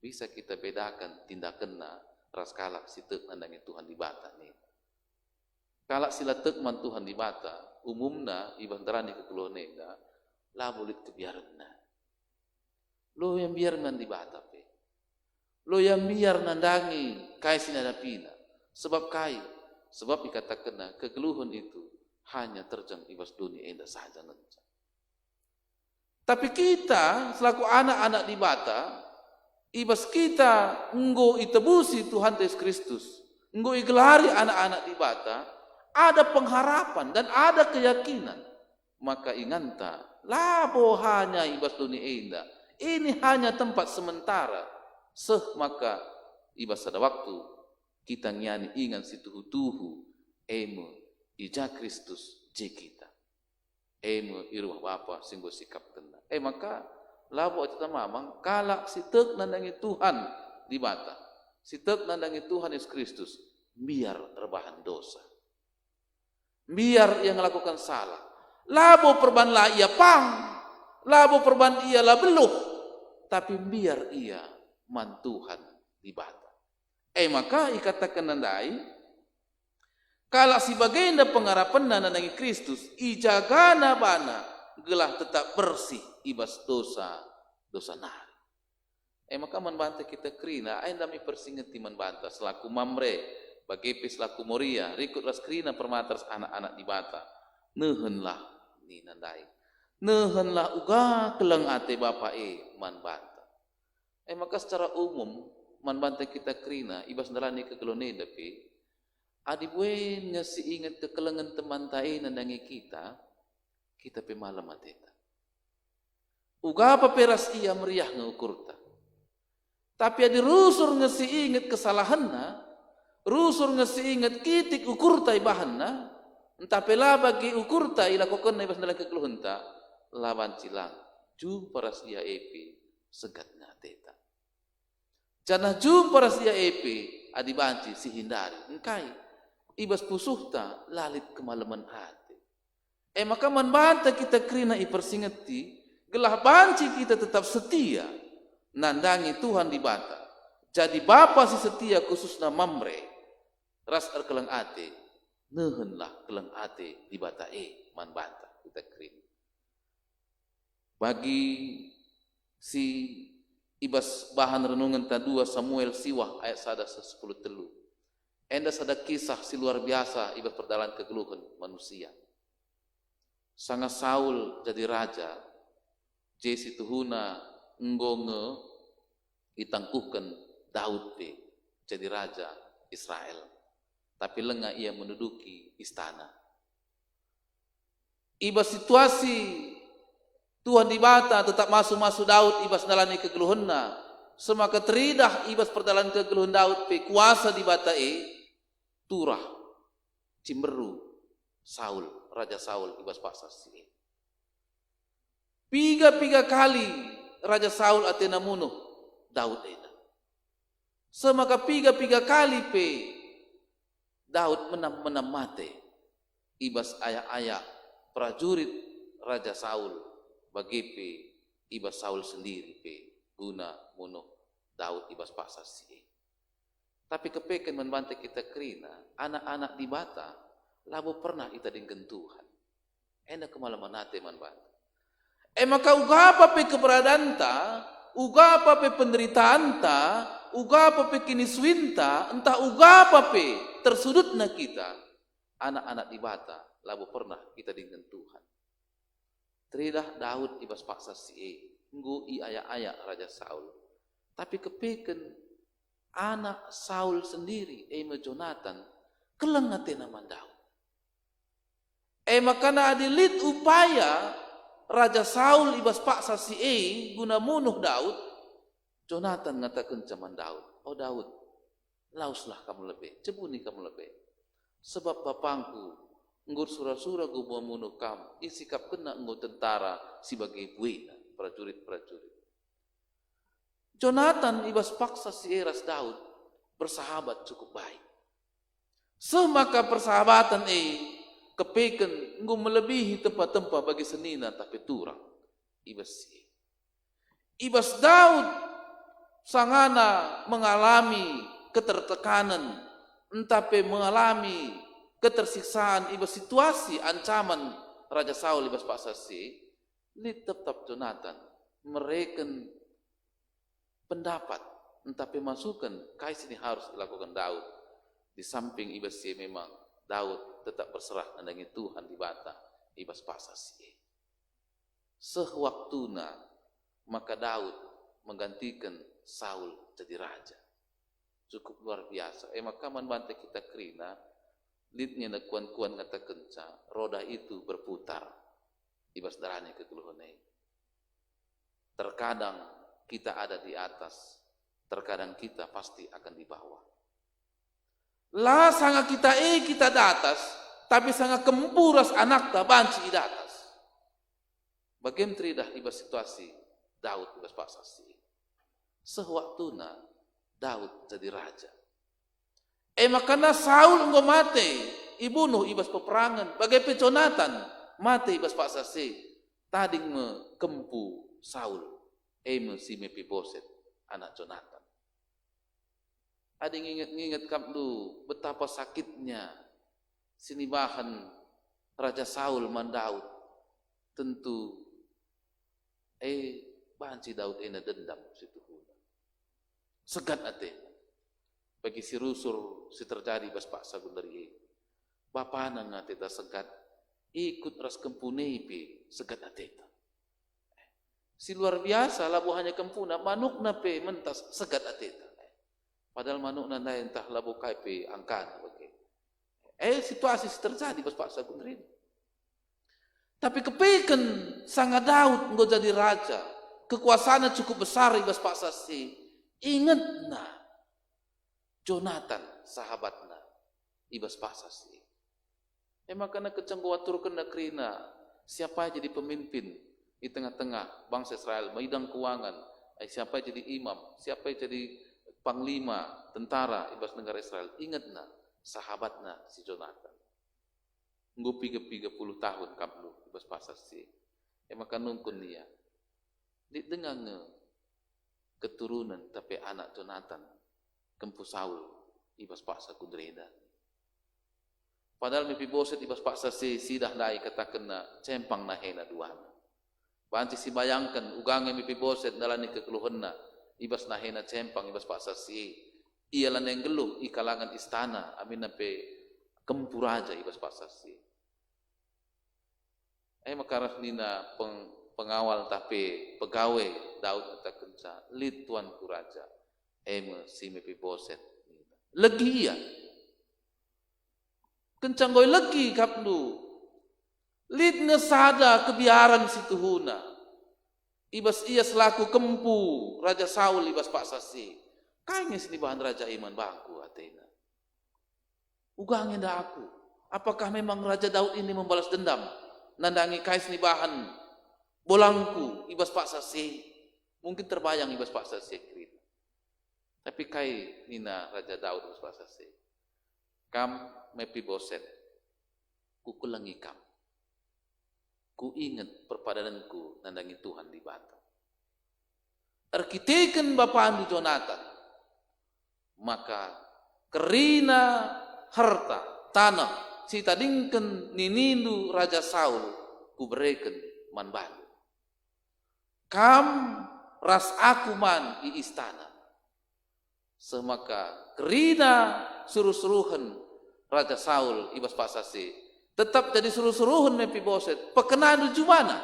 bisa kita bedakan tindakanna ras kalak si teuk nandangi Tuhan di bata nih kalak sila teuk man Tuhan di bata umumna ibantarani kegeluhan enda lah boleh kebiaranna lo yang biar man di bata pe lo yang biar nandangi kai sinadapina sebab dikatakan kegeluhan itu hanya terjang ibas dunia enda saja nanti. Tapi kita selaku anak-anak di bata ibas kita nggo itebusi Tuhan Yesus Kristus nggo igelari anak-anak di bata ada pengharapan dan ada keyakinan maka inganta labo hanya ibas dunia enda ini hanya tempat sementara maka ibas ada waktu kita nyani ingat si tuhu-tuhu ija Kristus je kita iruh Bapa singgo sikap kena maka labo kita mamang kalak si teuk nandangi Tuhan di bata si teuk nandangi Tuhan Yesus Kristus biar rebahan dosa biar yang melakukan salah labo perban lah ia pang labo perban ia lah beluh tapi biar ia man Tuhan di bata maka ikatakan nandai kalau si bagenda pengharapan nandangi Kristus ijagana bana gelah tetap bersih ibas dosa nari maka man banta kita krina dami persingeti man banta selaku mamre bagepe selaku moria rikut ras krina permatas anak-anak di bata neuheunlah ni nandai Nehenlah uga keleng ate bapa man banta. Maka secara umum man banta kita krina ibas dalani kegelone dapi adi buen nga si ingat kekelengan teman tae nandangi kita pe malam ateta. Uga apa peras ia meriah ngukurta. Tapi adi rusur nga si ingat kesalahanna, rusur nga si ingat kitik ukurta ibahanna, entah pela bagi ukurta ilakukan na ibas dalam kekeluhanta, lawan cilang jum paras ia epi segatna teta. Janah jum paras ia epi adi banci si hindari engkai ibas pusuhta lalit kemalaman hati. Maka man banta kita krina ipersingeti gelah banci kita tetap setia nandangi Tuhan di bata. Jadi bapa si setia khususna mamre ras keleng ate nehenlah keleng ate di bata man banta kita krina. Bagi si ibas bahan renungan ta 2 Samuel siwah ayat 10 telu. Enda sada kisah si luar biasa ibas perdalan kegeluhan manusia. Sanga Saul jadi raja, Jesi tuhuna ngonge ditangkuhkan Daud pe jadi raja Israel. Tapi lengah ia menduduki istana. Ibas situasi Tuhan di bata tetap masuk Daud ibas dalani kegeluhanna. Semaka teridah ibas perdalan kegeluhan Daud pe kuasa di bata turah cimberu Saul, Raja Saul ibas paksa si. Piga kali Raja Saul atena munuh Daud ena. Semaka piga kali pe Daud menam mate ibas ayah prajurit Raja Saul. Bagi pe ibas Saul sendiri pe guna munuh Daud ibas paksa si. Tapi kepeken membante kita krina anak-anak di bata labu pernah ita dengan Tuhan. Enak kemalaman hati membante. Maka uga apa pe keberadaan ta, uga apa pe penderitaan ta, uga apa pe kiniswinta, entah uga apa pe tersudutna kita anak-anak di bata labu pernah kita dengan Tuhan. Teridah Daud ibas paksa si nggu i ayah Raja Saul. Tapi kepeken anak Saul sendiri Jonathan keleng atena man Daud. Makana adilit upaya Raja Saul ibas paksa si guna munuh Daud. Jonathan ngatakan caman Daud, oh Daud, lauslah kamu lebih, cebuni kamu lebih. Sebab bapangku nggur sura-sura gue mau munuh kamu, isikap kena nggur tentara sebagai buina prajurit-prajurit. Jonathan ibas paksa si ras Daud bersahabat cukup baik. Semaka persahabatan kepeken nggur melebihi tempat-tempat bagi senina tapi turang ibas si. Ibas Daud sangana mengalami ketertekanan, entah pe mengalami ketersiksaan ibas situasi ancaman Raja Saul ibas paksa si, li tetap Jonathan mereken pendapat entah pemasukan kais ini harus dilakukan Daud. Di samping ibas si memang Daud tetap berserah nandangi Tuhan di bata ibas paksa si. Sewaktuna maka Daud menggantikan Saul jadi raja. Cukup luar biasa. Maka man bante kita krina lidnya na kuan-kuan kata kenca, roda itu berputar ibas darahnya kegeluhannya. Terkadang kita ada di atas, terkadang kita pasti akan di bawah. Lah sanga kita kita di atas, tapi sanga kempuras anak ta banci di atas. Bagaimana teridah ibas situasi Daud ibas paksa si. Sewaktuna Daud jadi raja. Makana Saul enggo mate, ibunuh ibas peperangan. Bagai pe Jonathan mate ibas paksa si. Tading me kempu Saul, si Mefiboset anak Jonathan. Ading ingat kamdu betapa sakitnya sinibahan Raja Saul man Daud. Tentu banci Daud ena dendam situ. Segat ate. Bagi si rusur si terjadi bas paksa gundari bapa nang ateta segat ikut ras kempune pe segat ateta. Si luar biasa labu hanya kempuna manuk na pe mentas segat ateta. Padahal manuk na entah labu kai pe angkana bagi. Situasi terjadi pas Pak Sagundrin. Tapi kepikan sangat Daud engkau jadi raja. Kekuasaannya cukup besar ibas Pak Sasi. Ingat na Jonathan sahabatna ibas Pak Sasi. Makanya kecengguatur kena kerina siapa yang jadi pemimpin di tengah-tengah bangsa Israel, bidang keuangan, siapa yang jadi imam, siapa yang jadi panglima tentara ibas negara Israel. Ingat na sahabatna si Jonathan. Nggo 30 tahun kaplu ibas pasar si. Maka nungkun dia. Di dengar keturunan tapi anak Jonathan kempu Saul ibas pasar kudreda. Padahal Mefiboset ibas pasar si sidah dai katakan na cempang na hena duana. Banci si bayangkan ugange Mefiboset dalani kekeluhanna ibas na hena cempang ibas pasar si. Ialah yang geluh i kalangan istana amin nape kempu raja ibas pasar si. Maka nina pengawal tapi pegawai Daud katakan sa lid tuanku raja. Si Mefiboset. Legi ya. Kencanggoy legi kapnu. Lid ngesada kebiaran si tuhuna. Ibas ia selaku kempu Raja Saul ibas Pak Sasi. Kayaknya sini bahan Raja Iman bangku Athena. Ugangin dah aku. Apakah memang Raja Daud ini membalas dendam? Nandangi kais ni bahan bolangku ibas Pak Sasi. Mungkin terbayang ibas Pak Sasi. Tapi kai nina Raja Daud ibas Pak Sasi. Kam Mefiboset, ku kulangi kam. Ku ingat perpadananku nandangi Tuhan di batu. Arkiteken bapaan di Jonathan. Maka kerina harta tanah si tadingken ninindu Raja Saul ku bereken man balu. Kam ras aku man di istana. Semaka kerina suruh-suruhan Raja Saul ibas Pak Sasi tetap jadi suruh-suruhan Mefiboset pekenaan di mana?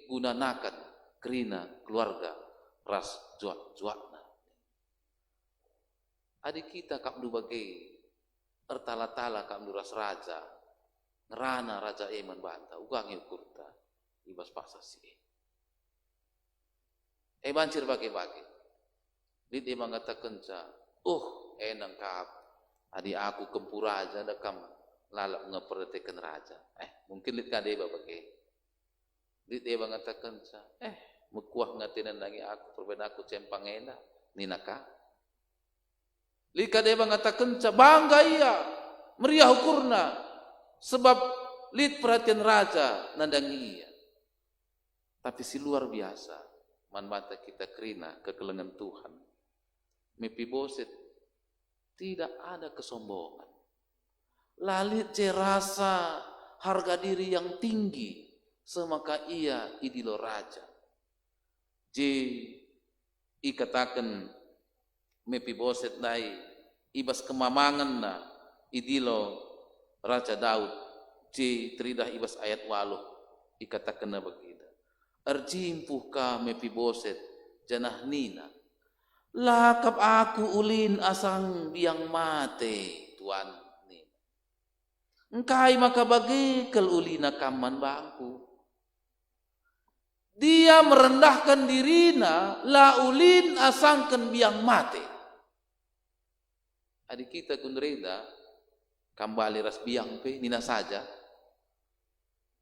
Gunanakan kerina keluarga ras juak-juakna. Adik kita kapdu bagai ertala-tala kapdu ras raja ngerana Raja Eman banta ugangi kurta ibas Pak Sasi. Bancir bagi-bagi. Dia mengatakan sa, enang kap. Adi aku kempu raja dah kam lalap ngeperhatikan raja. Mungkin lihat kade bagai. Dia mengatakan sa, mekuah ngatinan lagi aku perbedaan aku cempang ena ninaka. Lihat kade mengatakan sa, bangga iya meriah ukurna sebab lihat perhatian raja nandangi iya. Tapi si luar biasa man mata kita kerina kekelengan Tuhan. Mefiboset tidak ada kesombongan. Lalit rasa harga diri yang tinggi. Semaka ia idilo raja. Ikatakan Mefiboset nai ibas kemamangan na idilo Raja Daud. Teridah ibas ayat 8. Ikatakan na begitu. Arjimpuh ka Mefiboset janah nina. Lakap aku ulin asang biang mate tuan ni. Engkai maka bagi kel ulina kaman bangku. Dia merendahkan dirina la ulin asangkan biang mate. Adik kita kunreda kembali ras biang pe nina saja.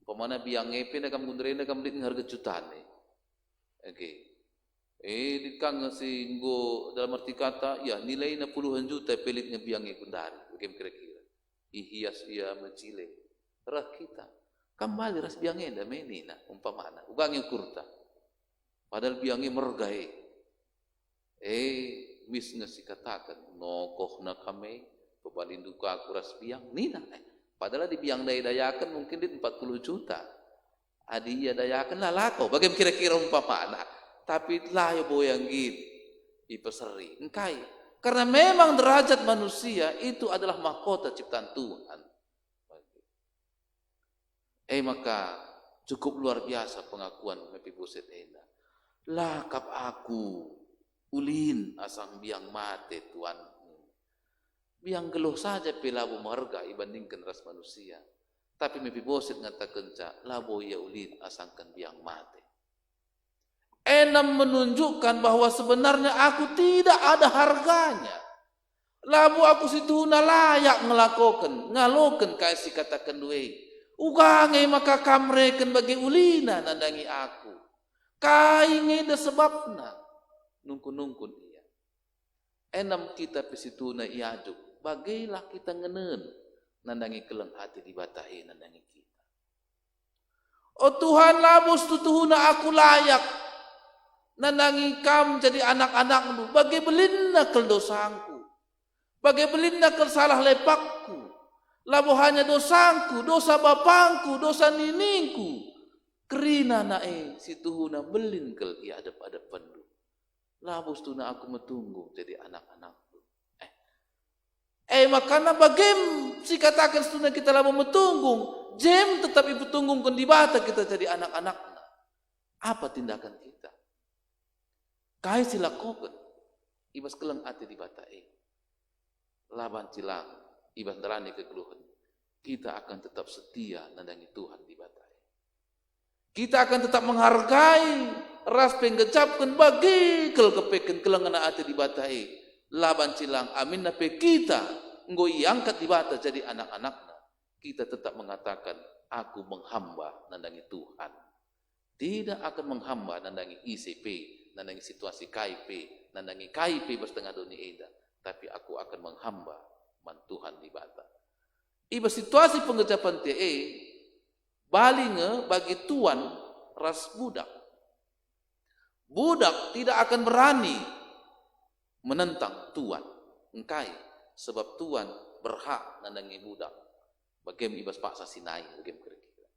Pemana biang epe na kam kunreda kam dit harga jutaan ni. Oke. Dikang si nggo dalam arti kata, ya nilai na puluhan juta pelitnya biangnya kundari. Bagaimana kira-kira? Ihias ia mencile. Rah kita. Kembali ras biangnya dah menina umpamana. Ugangnya kurta. Padahal biangnya mergai. Mis nga si katakan. Nokoh na kami. Pabalinduka aku ras biang. Nina. Padahal di biang dayakan mungkin di 40 juta. Adi ia dayakan lah lako. Bagaimana kira-kira umpamana? Tapi layo boyang git ipeseri engkai karena memang derajat manusia itu adalah mahkota ciptaan Tuhan. Maka Cukup luar biasa pengakuan Mephiboset enda. Lakap aku ulin asang biang mate Tuan. Biang geluh saja pelabu marga ibandingkan ras manusia. Tapi Mephiboset ngatakan labo ia ulin asangkan biang mate. Enam menunjukkan bahwa sebenarnya aku tidak ada harganya. Labu aku situna layak ngaloken kasih katakan duwe. Ugange maka kamreken bagi ulina nandangi aku. Kainge da sebabna nungkun iya. Enam kita pesituna iaduk. Bagailah kita ngenen nandangi keleng hati dibatahi nandangi kita. Oh Tuhan labus tutuhuna aku layak nandangi kam jadi anak-anakmu. Bagai belinna kel dosangku. Bagai belinna kel salah lepakku. Labu hanya dosaku, dosa bapangku, dosa niningku. Kerina nae situhuna belin kel ia adep-adep pendu. Labu stuna aku metunggu jadi anak-anakku. Makana bagem si katakan stuna kita labu metunggung. Jem tetap ibu tunggung di bata kita jadi anak-anakna. Apa tindakan kita? Kai silakokan. Ibas keleng hati di bata laban cilang, ibas terani kekeluhan. Kita akan tetap setia nandangi Tuhan di batai. Kita akan tetap menghargai ras penggecapkan bagi kepeken kelengana hati di batai. Laban cilang amin nape kita ngoi angkat di bata jadi anak-anakna. Kita tetap mengatakan aku menghamba nandangi Tuhan. Tidak akan menghamba nandangi ICP, nandangi situasi KIP, nandangi KIP bersetengah dunia eda. Tapi aku akan menghamba man Tuhan di bata. Iba situasi pengecapan balinge bagi tuan ras budak. Budak tidak akan berani menentang tuan. Engkai sebab tuan berhak nandangi budak. Bagem ibas paksa sinai bagem kira-kira.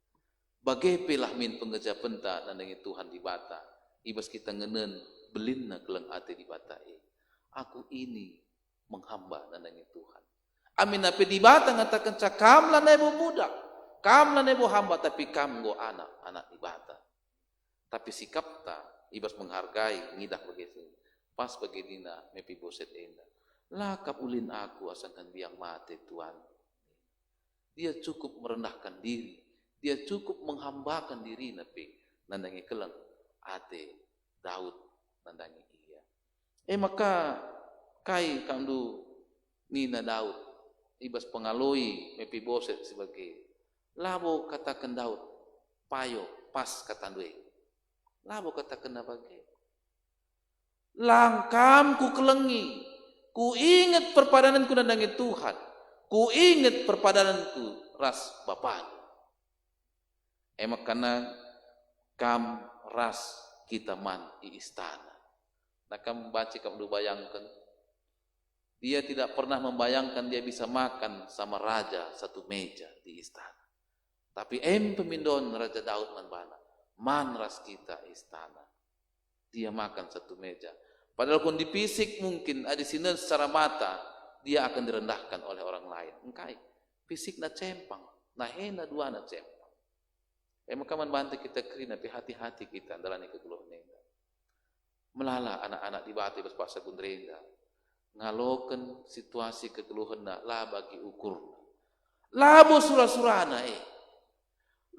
Bagai pelah min pengecapan ta nandangi Tuhan di bata. Ibas kita ngenen belinna keleng ate di bata Aku ini menghamba nandangi Tuhan. Amin nape di bata ngatakan cakam lah nebo budak. Kam lah nebo hamba tapi kam go anak di bata. Tapi sikap ta ibas menghargai ngidah begitu. Pas begini Mephiboset enda. Lakap ulin aku asangkan biang mate Tuhan. Dia cukup merendahkan diri. Dia cukup menghambakan diri nape nandangi keleng ate Daud nandangi iya. Maka kai kandu nina Daud ibas pengaloi Mephiboset sebagai labo katakan Daud payo pas kata due labo katakan bagai langkam ku kelengi ku ingat perpadananku nandangi Tuhan ku ingat perpadananku ras bapan makana kam ras kita man di istana nak kam baca kam du bayangkan dia tidak pernah membayangkan dia bisa makan sama raja satu meja di istana. Tapi pemindon Raja Daud man ras kita istana. Dia makan satu meja. Padahal pun di fisik mungkin ada sini secara mata dia akan direndahkan oleh orang lain. Engkai fisik na cempang, na hena dua na cempang. Maka man bantu kita kerina hati-hati kita dalam kegeluhan nenda. Melala anak-anak di batu berpaksa gundrenda. Ngaloken situasi kekeluhan lah bagi ukur. Labo surah-surana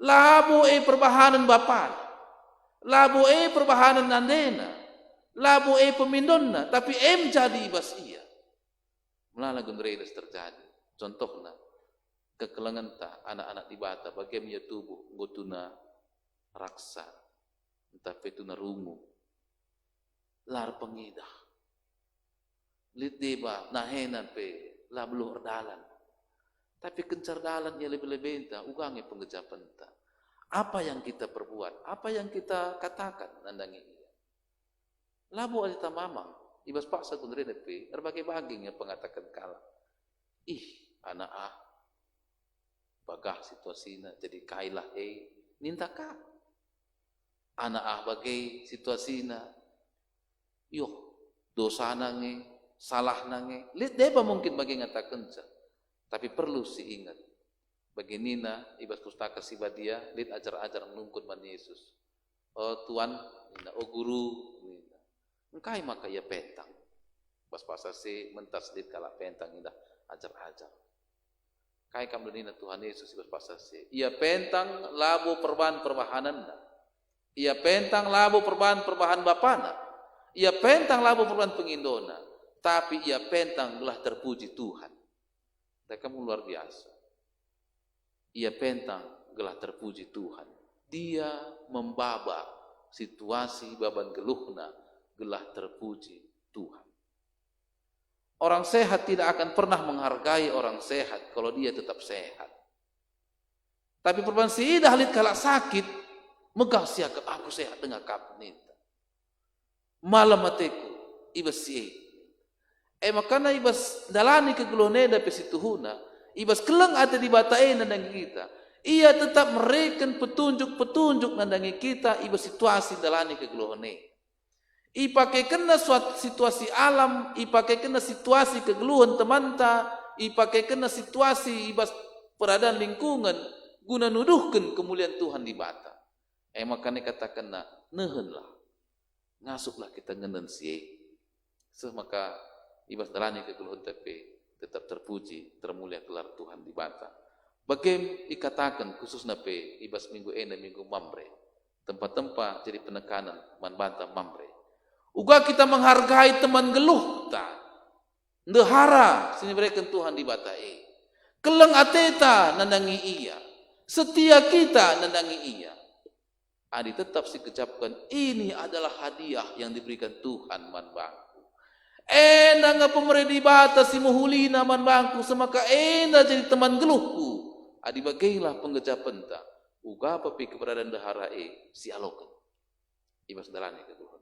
labo perbahanan bapan. Labo perbahanan nandena. Labo pemindonna. Tapi jadi ibas iya. Melala gunredes terjadi. Contohnya kekelengan ta anak-anak di bata bagaimana tubuh ngotuna raksa. Entah petuna rungu. Lar pengidah. Lit deba nahena pe lablu erdalan. Tapi kencar dalan ya lebih-lebih entah ugangi pengejapan ta. Apa yang kita perbuat? Apa yang kita katakan nandangi iya. Labu alita mamang ibas paksa kunrene pe berbagai bagingnya pengatakan kala. Anak bagah situasinya jadi kailah nintakah. Anak bagai situasinya yo dosa nange salah nange. Lihat deba mungkin bagi ngatakan sa. Tapi perlu si ingat Baginina ibas pustaka sibadia lit ajar-ajar nungkun man Yesus. Oh Tuan, oh guru, engkai maka ia pentang. Bas pasase mentas lit kala pentang indah ajar-ajar. Kai kam denina Tuhan Yesus ibas pasase. Ia pentang labo perbahan perbahananda. Ia pentang labo perbahan bapana. Ia pentang labo perbahan pengindona. Tapi ia pentang belah terpuji Tuhan. Dan kamu luar biasa. Ia pentang gelah terpuji Tuhan. Dia membaba situasi baban geluhna gelah terpuji Tuhan. Orang sehat tidak akan pernah menghargai orang sehat kalau dia tetap sehat. Tapi perban siidah halit kalak sakit, megah siakap aku sehat dengan kapnita. Malam mateku ibas si makana ibas dalani ke gloneda pesituhuna. Ibas keleng ada di batai nandangi kita. Ia tetap mereken petunjuk-petunjuk nandangi kita. Ibas situasi dalani kegeluhane. Ipakai kena suatu situasi alam. Ipakai kena situasi kegeluhan temanta. Ipakai kena situasi ibas peradaan lingkungan. Guna nuduhkan kemuliaan Tuhan di bata. Makanya katakan nehenlah. Ngasuklah kita ngenen siye. Maka ibas dalani kegeluhan tapi tetap terpuji, termulia gelar Tuhan di bata. Bagaimana dikatakan khususnya ibas minggu ena minggu mamre. Tempat-tempat jadi penekanan manbanta mamre. Uga kita menghargai teman geluh ta. Ndehara sini berikan Tuhan di bata Keleng ateta nandangi ia. Setia kita nandangi ia. Adi tetap si kecapkan ini adalah hadiah yang diberikan Tuhan manbang. Nga pemerintah bata si muhulina man bangku semaka jadi teman geluhku. Adi bagailah pengejapan ta. Uga papi keberadaan dahara si alokan. Ibas dalani kegeluhan.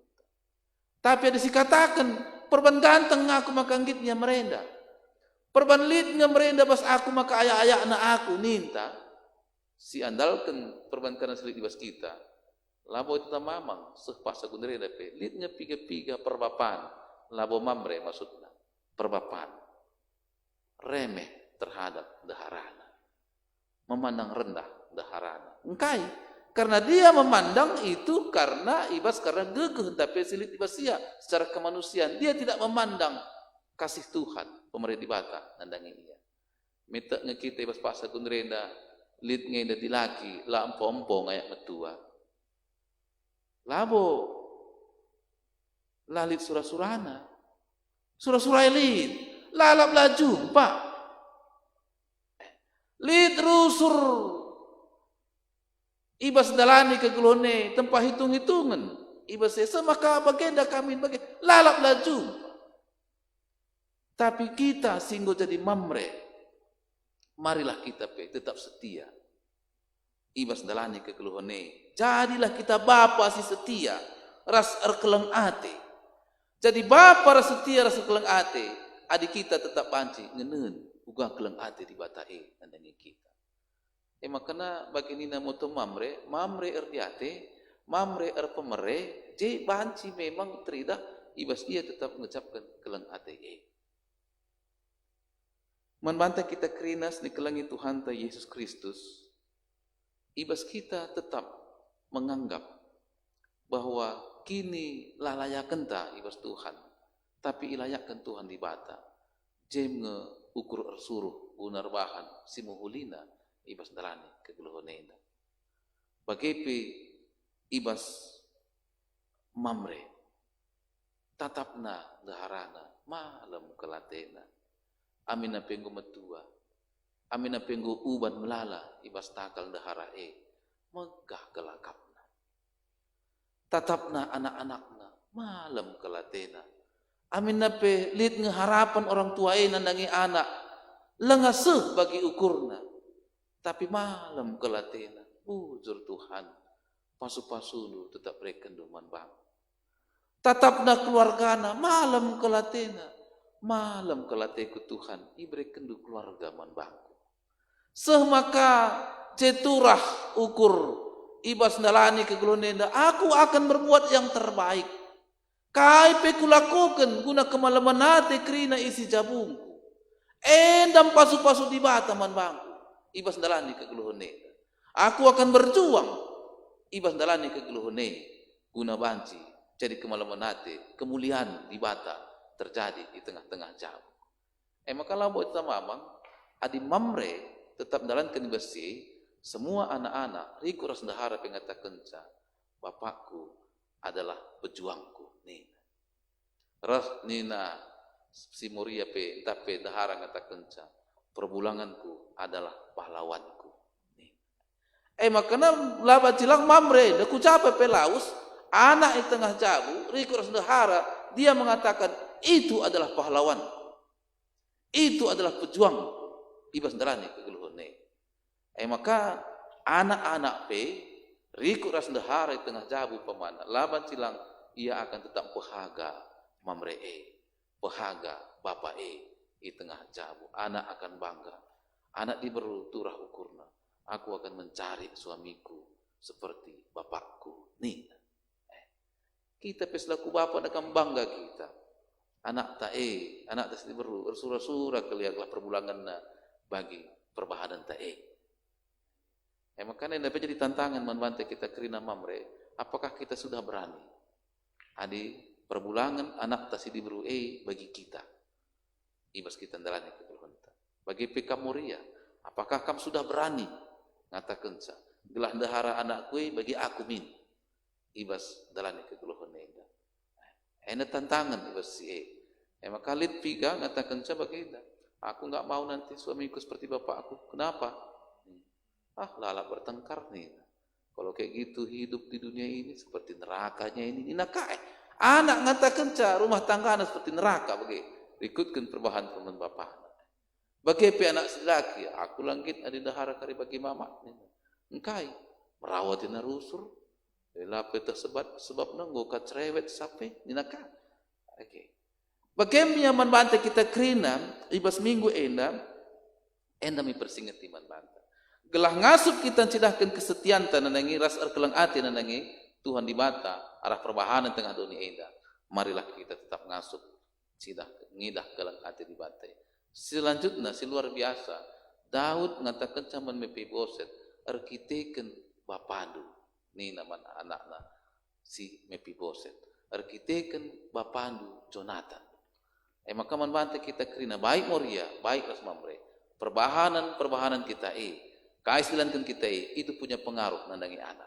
Tapi ada si katakan perban ganteng aku maka anggitnya merenda. Perban litnya merenda bas aku maka ayak-ayak na aku ninta. Si andalkan perban kanan selit ibas kita. Labo itu mamang sepasa gunreda pe. Litnya piga-piga perbapan. Labo mamre maksudnya perbapaan remeh terhadap daharana, memandang rendah daharana. Engkai karena dia memandang itu karena ibas karena gegeh tapi silit ibas sia secara kemanusiaan dia tidak memandang kasih Tuhan pemerintah bata nandangi ia. Mita ngekita ibas pasa gunrenda lit ngenda dilaki la empo-empo ngayak metua. Labo lalit surah-surana. Surah-surah lid. Lalap laju, Pak. Lid rusur. Ibas dalani ke gelone. Tempat hitung-hitungan. Ibas sesa maka bagenda kami bagai. Lalap laju. Tapi kita singgo jadi mamre. Marilah kita tetap setia. Ibas dalani ke gelone. Jadilah kita bapa si setia. Ras erkeleng ate. Jadi bapa rasa setia rasa keleng ate, adik kita tetap panci ngenen uga keleng ate di batae nandangi kita. Makana bagi nina moto mamre erdiate, mamre pemere, je banci memang terida ibas ia tetap mengucapkan keleng ate. Membantah kita kerinas di kelengi Tuhan ta Yesus Kristus, ibas kita tetap menganggap bahwa kini lalayakan ta ibas Tuhan, tapi ilayakan Tuhan di bata. Jem nge ukur ersuruh unar bahan si muhulina ibas dalani kegeluhonena. Bagepe ibas mamre tatapna daharana malam kelatena. Amina penggo metua. Amina penggo uban melala ibas takal dahara megah kelakap. Tatapna anak-anakna malam kelatena. Amin nape lit ngeharapan orang tua nandangi anak lengaseh bagi ukurna. Tapi malam kelatena. Bujur Tuhan. Pasu-pasu tetap reken duman bang. Tatapna keluargana malam kelatena. Malam kelateku Tuhan. Ibreken du keluarga man bangku. Semaka ceturah ukur ibas dalani kegelonenda, aku akan berbuat yang terbaik. Kai pekulakukan guna kemalaman nate krina isi jabungku. Endam pasu-pasu di bata man bangku. ibas dalani kegeluhone. Aku akan berjuang, ibas dalani kegeluhone, guna banci, jadi kemalaman hati, kemuliaan di bata terjadi di tengah-tengah jamu. Maka labo itu mamang, adi mamre tetap dalankan bersih, semua anak-anak, riku ras dahara pengata kenca, bapakku adalah pejuangku. Nih, ras nina si Moria pe tapi dahara ngata kenca, perbulanganku adalah pahlawanku. Nih, makanya laba cilang mamre, daku capek pelaus, anak di tengah jabu, riku ras dahara, dia mengatakan itu adalah pahlawanku. Itu adalah pejuang ibas darani kegeluhone. Maka anak-anak pe riku ras dahara di tengah jabu pemana laban cilang ia akan tetap pehaga mamre pehaga bapak di tengah jabu. Anak akan bangga. Anak diberi turah ukurna. Aku akan mencari suamiku seperti bapakku. Nih. Kita peslaku bapak akan bangga kita. Anak anak tas diberi bersura-sura kelihatlah perbulangan bagi perbahanan makanya dapat jadi tantangan membantu kita kerina mamre, apakah kita sudah berani? Adi perbulangan anak tas diberi bagi kita. Ibas kita dalani kegeluhanta. Bagi PK Moria, apakah kamu sudah berani? Ngatakan sa, gelah dahara anak kue bagi aku min. Ibas dalani kegeluhanta. Ini tantangan ibas maka lid piga ngatakan sa bagaimana? Aku nggak mau nanti suamiku seperti bapak aku. Kenapa? Lala bertengkar nih. Kalau kayak gitu hidup di dunia ini seperti nerakanya ini. Anak ngatakan sa rumah tangga anak seperti neraka bagaimana? Ikutkan perbahan teman bapak. Bagaimana anak laki? Aku langit ada dahara kari bagi mama. Engkai merawatin rusur. Lape tersebat sebab nanggo kacrewet sape ninaka. Oke. Bagaimana manbanta kita kerina ibas minggu enda mi persingati manbanta. Gelah ngasup kita cidahkan kesetiaan nanangi ras erkelang ati nanangi Tuhan di bata arah perbahanan tengah dunia enda. Marilah kita tetap ngasup cidah ngidah kelang ati di bata. Selanjutnya si luar biasa Daud ngatakan zaman Mefiboset arkiteken bapandu. Ini nama anak-anak si Mefiboset. Arkiteken bapandu Jonathan. Maka manbante kita kerina baik Moria, baik ras mamre. Perbahanan kita keaistilankan kita itu punya pengaruh nandangi anak.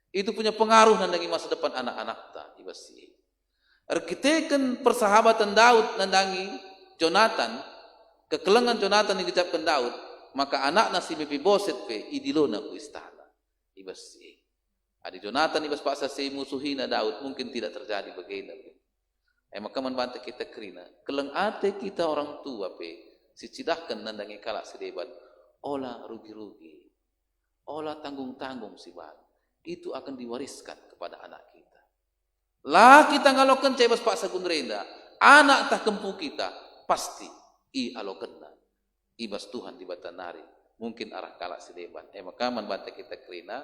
Itu punya pengaruh nandangi masa depan anak-anak ta ibasi. Arkiteken persahabatan Daud nandangi Jonathan, kekelengan Jonathan yang dicapkan Daud, maka anak nasi Mefiboset pe idilona ku istana ibasi. Adi Jonathan ibas paksa si musuhina Daud mungkin tidak terjadi begini. Maka manbanta kita kerina keleng ate kita orang tua pe si cidahkan nandangi kalak sedeban olah rugi-rugi olah tanggung-tanggung si ban itu akan diwariskan kepada anak kita. Lah kita ngalokan cebas paksa gunrenda anak tak kempu kita pasti alokenna ibas Tuhan di batanari mungkin arah kalak sedeban. Maka manbanta kita kerina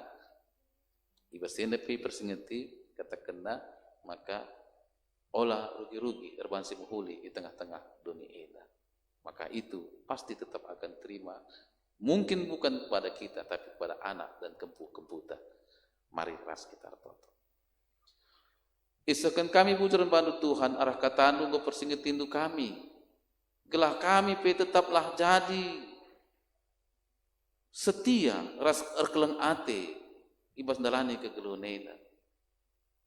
ibas senepi persingeti kata kena maka olah rugi-rugi erbansi muhuli di tengah-tengah dunia ini. Maka itu pasti tetap akan terima. Mungkin bukan kepada kita tapi kepada anak dan kempu-kemputa. Mari ras kita toto. Isakan kami bujuran bantu Tuhan arah kata nunggu persinggetindu kami. Gelah kami pe tetaplah jadi setia ras erkeleng ate ibas dalani kegeluhena.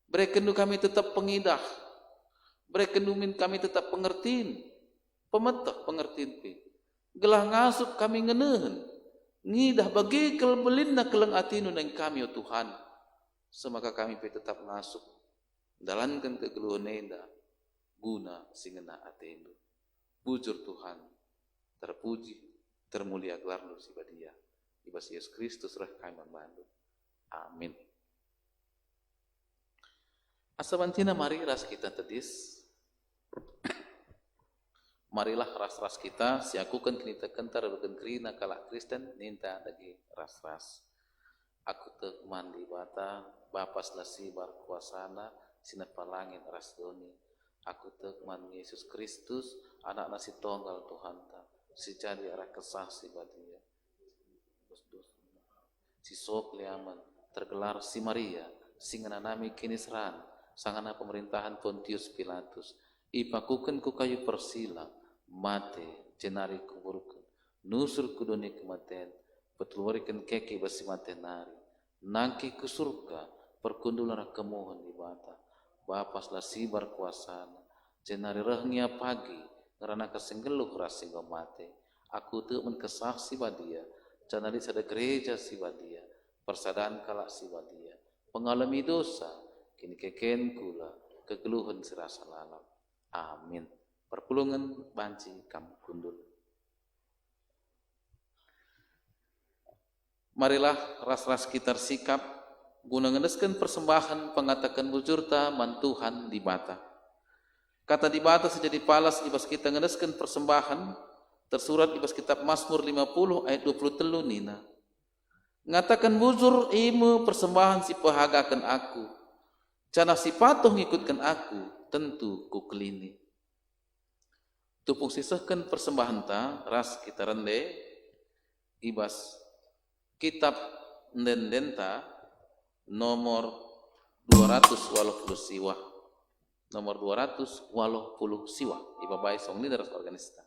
Berekendu kami tetap pengidah. Berekendumin kami tetap pengertiin. Pemetah pengertiin pi. Gelah ngasup kami ngenehen. Ngidah bagi kelbelinna keleng atinu neng kami ya Tuhan. Semaka kami pi tetap ngasup. Dalankan kegeluhena guna singena atinu. Bujur Tuhan. Terpuji. Termulia gelarnu si badia. Ibas Yesus Kristus rah kami membantu. Amin. Asabantina mari ras kita tedis. Marilah ras-ras kita siakukan kita kentar bukan kerina kalak Kristen ninta lagi ras-ras. Aku tek mandi bata bapas nasi bar kuasana sinapalangin ras doni. Aku tek mandi Yesus Kristus anak nasi tonggal Tuhan ta si jadi arah kesah si badia. Sisok liaman tergelar si Maria, singana nami kinisran, sangana pemerintahan Pontius Pilatus, ipakuken ku kayu persila, mate, jenari kuburuken, nusur kudoni kematian, petluarikan keke basi matenari, nangki ku surga, perkundulan kemohon di bata, bapas lah sibar kuasana, jenari rehnya pagi, ngerana kesenggeluh rasi mate, aku tu menkesaksi badia, janari sada gereja si badia, persadaan kalak si badia, pengalami dosa, kini keken kula, kegeluhan serasa lalam. Amin. Perpulungan banci kamu kundul. Marilah ras-ras kita sikap, guna ngendeskan persembahan pengatakan bujurta mantuhan di bata. Kata di bata sejadi palas ibas kita ngendeskan persembahan, tersurat ibas kitab Mazmur 50 ayat 23 nina. Ngatakan bujur imu persembahan si pahagakan aku. Cana si patuh ngikutkan aku, tentu ku kelini. Tupung sisahkan persembahan ta, ras kita rende, ibas kitab ndendenta nomor 280 siwa. Nomor 280 siwa. Ibabai song lider organista.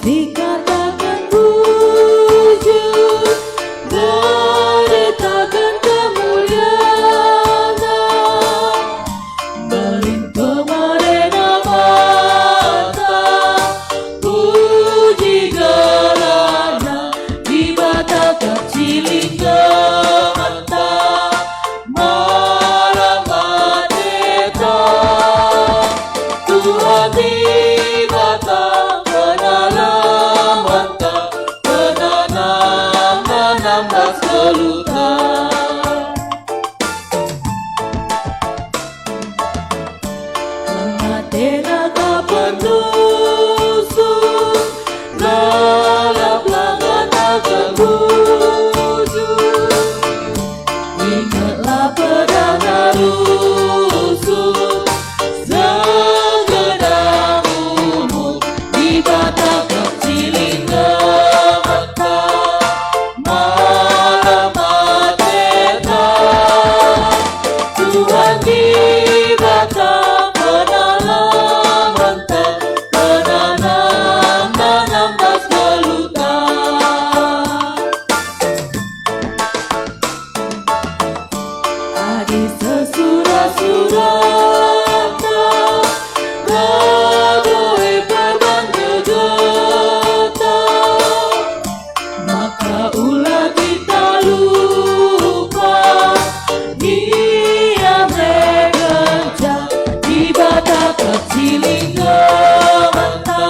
Dikatakan bujur, beritakan kemuliaan, berlimpah marena mata, puji gerana di bata kecilin mata, malam adeta, Tuhan di bata. Ingatlah pedang rusuk, segedang umur di bata kecilin mata, malam adeta, Tuhan di bata penanam mantap, penanam nanam bas gelutan. Adi sesura-surata, radoe perban gegeta, maka ulah kita lupa, dia bekerja di bata kecilin mata,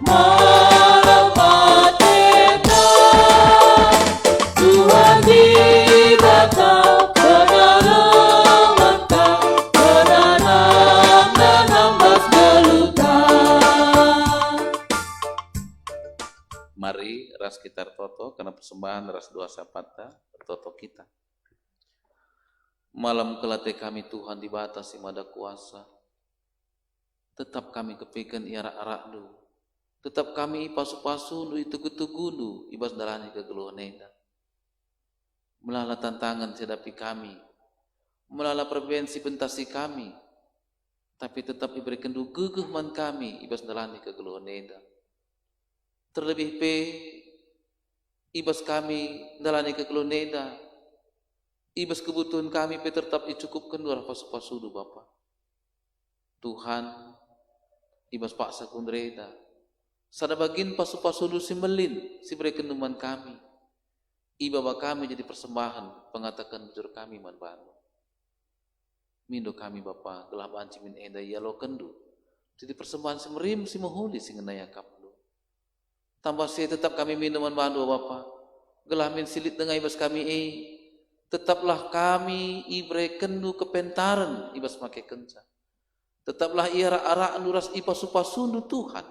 malam adeta, Tuhan di bata penanam mata, penanam nanam bas gelutan. Mari ras kita toto karena persembahan ras doa sapata toto kita. Malam kelate kami Tuhan dibatasi mada kuasa. Tetap kami kepikan iara-arak du. Tetap kami pasu-pasu du itu-tugu du ibas dalani kegeluhan neda. Melala tantangan sedapi kami. Melala perbensi pentasi kami. Tapi tetap diberikan du gegeh man kami ibas dalani kegeluhan neda. Terlebih ibas kami dalani kegeluhan neda. Ibas kebutuhan kami tetap dicukupkan dua pasu-pasu du Bapa. Tuhan ibas paksa kundreda. Sada bagin pasu-pasu du simelin si berikan duman kami. Ibaba kami jadi persembahan pengatakan bujur kami man banu. Mindo kami Bapa gelah banci min eda yalo kendu. Jadi persembahan semerim si mohuli si ngenaya kaplu. Tambah si tetap kami minuman banu Bapa. Gelah min silit dengan ibas kami Tetaplah kami ibre kendu kepentaran ibas make kenca. Tetaplah ia ara nuras ipa supasundu Tuhan.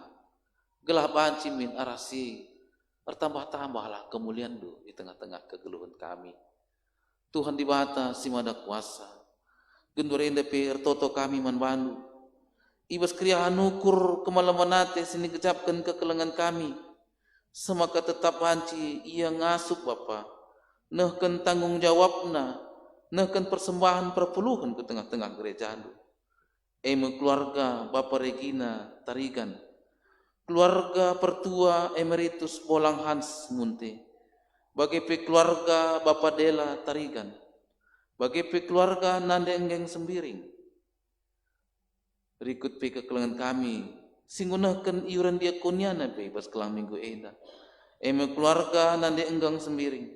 Gelah banci min arasi. Bertambah-tambahlah kemuliaan du di tengah-tengah kegeluhan kami. Tuhan di bata si mada kuasa. Gendurenda pe ertoto kami manbandu. Ibas kriya hanukur kemalamanate sini kecapkan kekelengan kami. Semaka tetap banci ia ngasup Bapa. Nehken tanggung jawabna. Nehken persembahan perpuluhan ke tengah-tengah gereja du. Eme keluarga Bapa Regina Tarigan. Keluarga pertua emeritus Bolang Hans Munte. Bagi pe keluarga Bapak Dela Tarigan. Bagi pe keluarga Nande Enggeng Sembiring. Rikut pe kekelengan kami. Singunahkan iuran diakoniana pe pas kelang minggu eda. Eme keluarga Nande Enggeng Sembiring.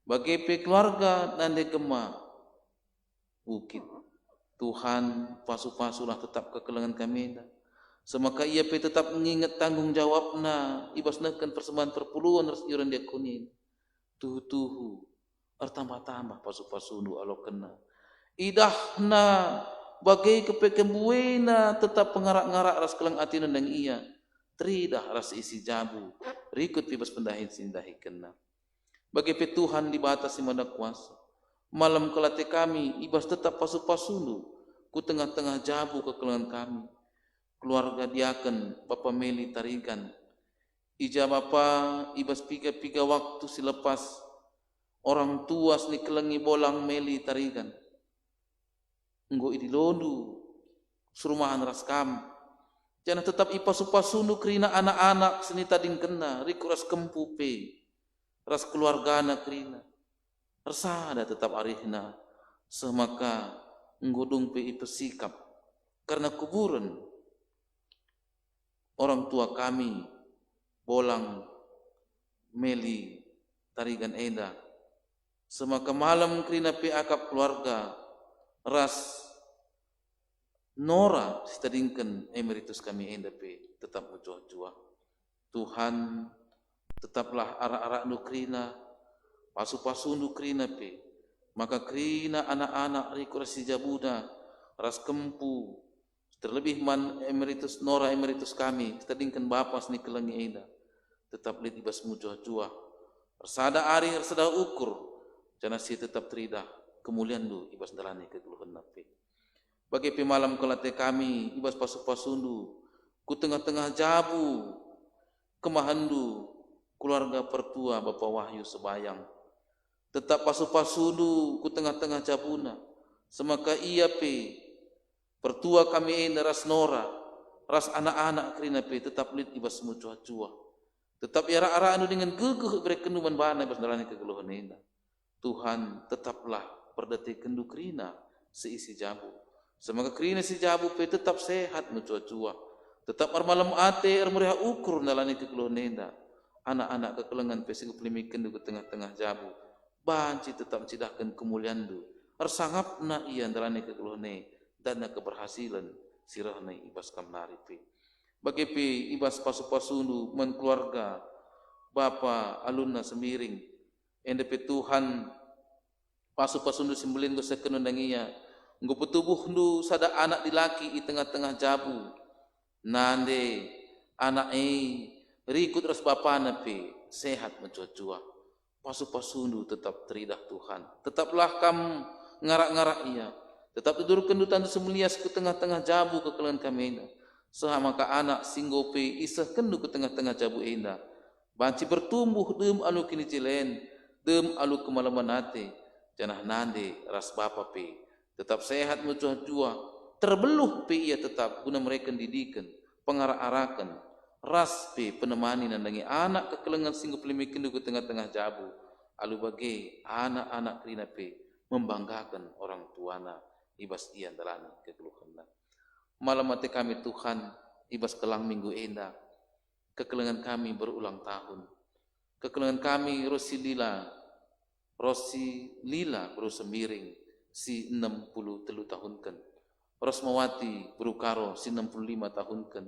Bagi pe keluarga Nande Gema Bukit. Tuhan pasu-pasulah tetap kekelengan kami eda. Semaka ia pe tetap mengingat tanggung jawabna ibas nehken persembahan perpuluhan ras iuran diakonin. Tuhu bertambah-tambah pasu-pasundu alo kena. Idahna bagai kepekembuena tetap pengarak-ngarak ras kelang atina nang ia. Tridah ras isi jabu. Rikut ibas pendahin sindahi kena. Bagi pe Tuhan di batas si mada kuasa. Malam kelate kami ibas tetap pasu-pasundu ku tengah-tengah jabu kekelangan kami. Keluarga diaken Bapak Meli Tarigan. Ija Bapa ibas piga-piga waktu silepas orang tua seni kelengi bolang Meli Tarigan. Enggo idilondu surumahan raskam. Jangan tetap ipa supasunu kerina anak-anak seni tading kena. Riku ras kempu pe. Ras keluarga anak kerina. Rasada tetap arihna. Semaka nggodung pe ipa sikap. Karena kuburan orang tua kami, Bolang Meli Tarigan Eda. Semaka malam kerina pe akap keluarga ras Nora setadingkan emeritus kami Eda pe tetap berjuah-juah. Tuhan tetaplah arak-arak nu kerina, pasu-pasu nu kerina pe. Maka kerina anak-anak rikurasi jabuda ras kempu. Terlebih man emeritus Nora emeritus kami, setadingkan Bapa seni kelengi eda. Tetap lid ibas mujuah-juah. Persada ari, persada ukur. Jana si tetap teridah kemuliaan du ibas dalani kegeluhan nape. Bagi pemalam kelate kami, ibas pasu-pasundu. Ku tengah-tengah jabu. Kemahandu keluarga pertua Bapak Wahyu Sebayang. Tetap pasu-pasundu ku tengah-tengah jabuna. Semaka ia pe pertua kami ini ras Nora, ras anak-anak kerina pe tetap lid ibas mucuah-cuah. Tetap ara-ara anu dengan gegeh berekenuman bana ibas dalani kegeluhan ina. Tuhan tetaplah perdati kendu kerina seisi jabu. Semoga kerina si jabu pe tetap sehat mucuah-cuah. Tetap malam ate meriah ukur dalani kegeluhan ina. Anak-anak kekelengan pe sing pelimi kendu ke tengah-tengah jabu. Banci tetap cidahkan kemuliaan du. Arsangapna ia dalani kegeluhan ina. Dana keberhasilan sirahna ibas kamnari pe. Bagi pe ibas pasu-pasundu men keluarga Bapa alunna Sembiring. Ende pe Tuhan pasu-pasundu simbelin go sekenun dangia. Nggo petubuh ndu sada anak dilaki i tengah-tengah jabu. Nande anak rikut ras bapana pe sehat mencuah-cuah. Pasu-pasundu tetap teridah Tuhan. Tetaplah kam ngarak-ngarak ia. Tetap tidur kendutan semelias ke tengah-tengah jabu kekelan kami ina. Sehama ka anak singgope isah kendu ke tengah-tengah jabu ina. Banci bertumbuh dem alu kini cilen, dem alu kemalamanate. Janah nande ras Bapa pe. Tetap sehat mucuah-cuah. Terbeluh pe ia tetap guna mereka didikan, pengarak-arakan. Ras pe penemani nandangi anak kekelengan singgop limi kendu ke tengah-tengah jabu. Alu bagi anak-anak kerina pe membanggakan orang tuana. Ibas ia dalani kegeluhan. Malam mati kami Tuhan, ibas kelang minggu enda. Kekelengan kami berulang tahun. Kekelengan kami Rosi Lila Bro Sembiring si 63 tahun kan. Rosmawati Bro Karo si 65 tahun kan.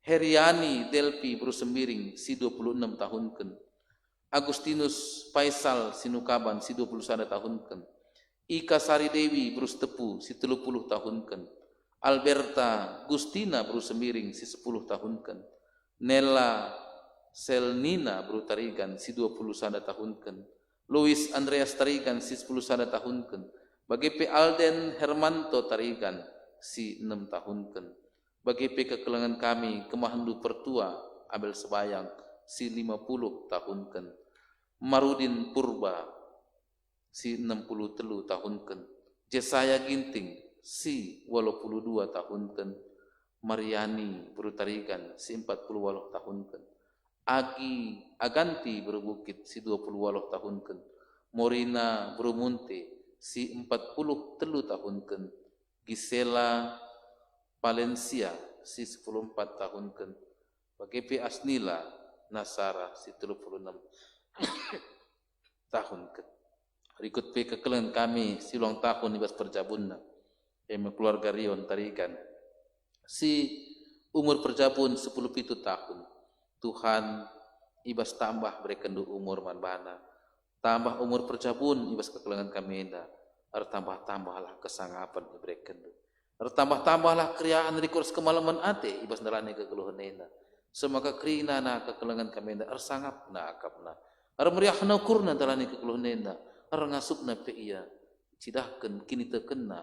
Heriani Delpi Bro Sembiring si 26 tahun kan. Agustinus Faisal Sinukaban si 21 tahunkan. Ika Sari Dewi Brus Tepu si 30 tahunkan. Alberta Gustina Bru Semiring si 10 tahunkan. Nella Selnina Bru Tarigan si 21 tahunkan. Louis Andreas Tarigan si 10 tahunkan. Bagi P. Alden Hermanto Tarigan si 6 tahunkan. Bagi P. kekelengan kami Kemahandu Pertua Abel Sebayang si 50 tahunkan. Marudin Purba si 63 tahunkan. Jesaya Ginting si 82 tahunkan. Mariani Berutarigan si 40 tahunkan. Agi Aganti Berbukit si 20 tahunkan. Morina Berumunte si 40 tahunkan. Gisela Valencia si 14 tahunkan. Bagi P. Asnila Nasara si 36 tahunkan. Rikut P. kekelengan kami si ulang tahun ibas perjabunna. Keluarga Rion Tarigan si umur perjabun 10 tahun. Tuhan ibas tambah berekendu umur manbana, tambah umur perjabun ibas kekelengan kami enda, tambahlah kesangapan berekendu, tambahlah kriaan rikurs kemalaman ate ibas nalani kekeluhan enda. Semaka krina na kekelengan kami enda sangap na akapna, meriahna ukurna dalani kekeluhan enda, ngasupna pe iya cidahken kini tekena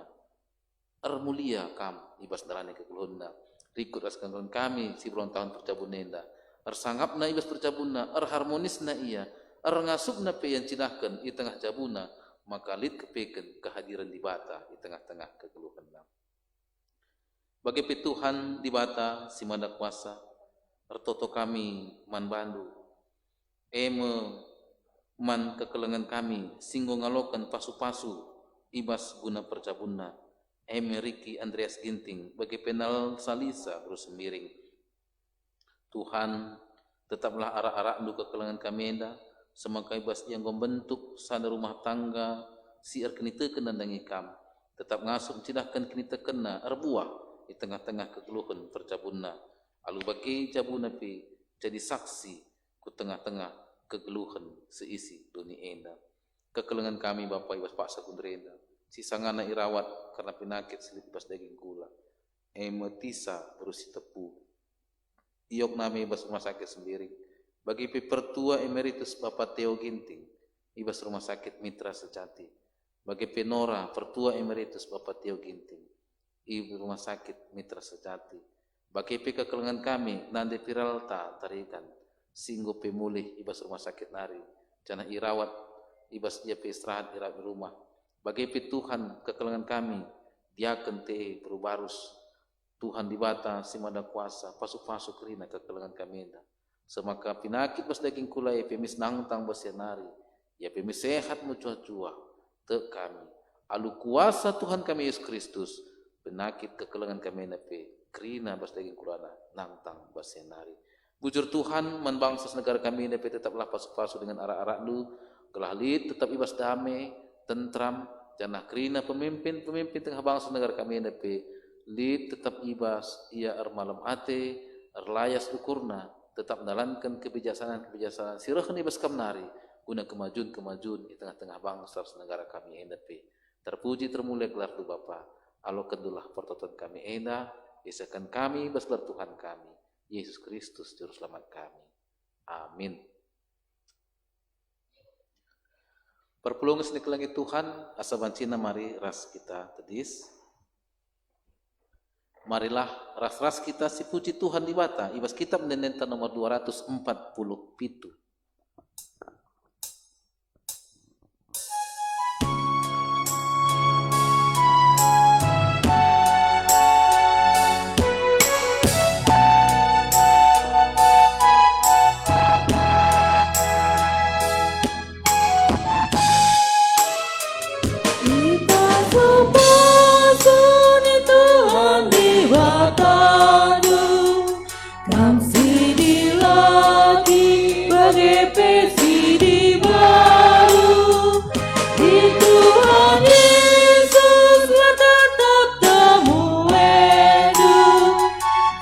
mulia kam ibas darane kekeluhunna. Rikut askan kami si ulang tahun perjabun nenda sangapna ibas perjabunna harmonisna iya ngasupna pe yang cidahken di tengah jabuna, maka lid kepeken kehadiran di bata di tengah-tengah kekeluhunna. Bagi Tuhan di bata si manda kuasa ertoto kami man bandu man kekelengan kami singgo ngalokan pasu-pasu ibas guna perjabunna. Ricky Andreas Ginting bagi penal Salisa Bru Semiring. Tuhan tetaplah arak-arak lu kekelengan kami enda semaka ibas yang membentuk sana rumah tangga si kini teken dandangi kam tetap ngasup cidahkan kini tekena buah di tengah-tengah kekeluhan perjabunna. Alu bagi jabuna pi jadi saksi ku tengah-tengah kegeluhan seisi dunia enda. Kekelengan kami Bapak ibas Pak Sakundrenda si sangana irawat karena penyakit selit bas daging gula. Tisa berusi tepu. Iok nami ibas rumah sakit sendiri. Bagi Pertua Emeritus Bapak Theo Ginting ibas rumah sakit Mitra Sejati. Bagi Penora Pertua Emeritus Bapak Theo Ginting ibu rumah sakit Mitra Sejati. Bagi kekelengan kami Nande Piralta Tarigan singgo pemulih ibas rumah sakit Nari. Jana irawat ibas dia istirahat irawat di rumah. Bagi Tuhan kekelengan kami diaken te berubarus Tuhan di bata si manda kuasa pasu-pasu kerina kekelengan kami enda. Semaka pinakit bas daging kulai pemis nangtang basenari ya pemis sehat mucua-cua te kami. Alu kuasa Tuhan kami Yesus Kristus penakit kekelengan kami enda pe kerina bas daging kulana nangtang basenari. Bujur Tuhan man bangsa negara kami enda pe tetaplah pasu-pasu dengan arak-arak lu kelahlit tetap ibas damai tentram janah kerina pemimpin tengah bangsa negara kami NDP lid tetap ibas ia malam ate layas ukurna tetap menalankan kebijaksanaan sirahkan ibas kamnari guna kemajuan di tengah-tengah bangsa negara kami NDP. Terpuji termulia gelar tu Bapa alo kendulah pertoton kami enda isakan kami ibas gelar Tuhan kami Yesus Kristus juru selamat kami. Amin. Perpulungan seni kelangit Tuhan, asa bancina mari ras kita tedis. Marilah ras-ras kita si puji Tuhan di bata. Ibas kitab Nenenta nomor 247.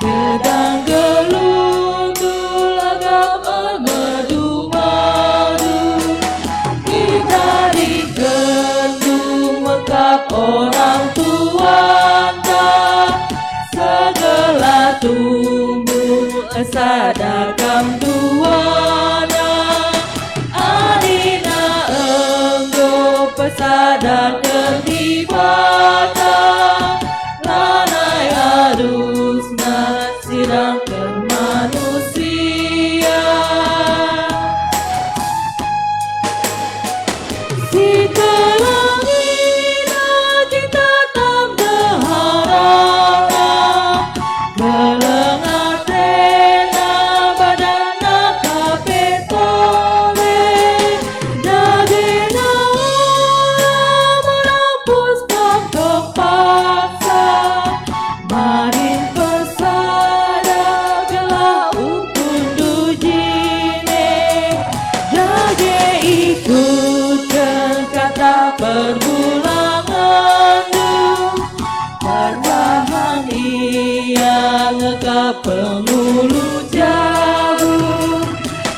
Gedang gelundul agak mengadu-madu badan ibadah, lanai arusna sidangkan manusia. Si terangina kita tak berharap, melengah tena badana kapetole, dagina menapus pokok paksa, marin pesada gelah ukun dujine, dage ikutkan kata perbulangan du, perlahan ia ngekap pengulu jauh,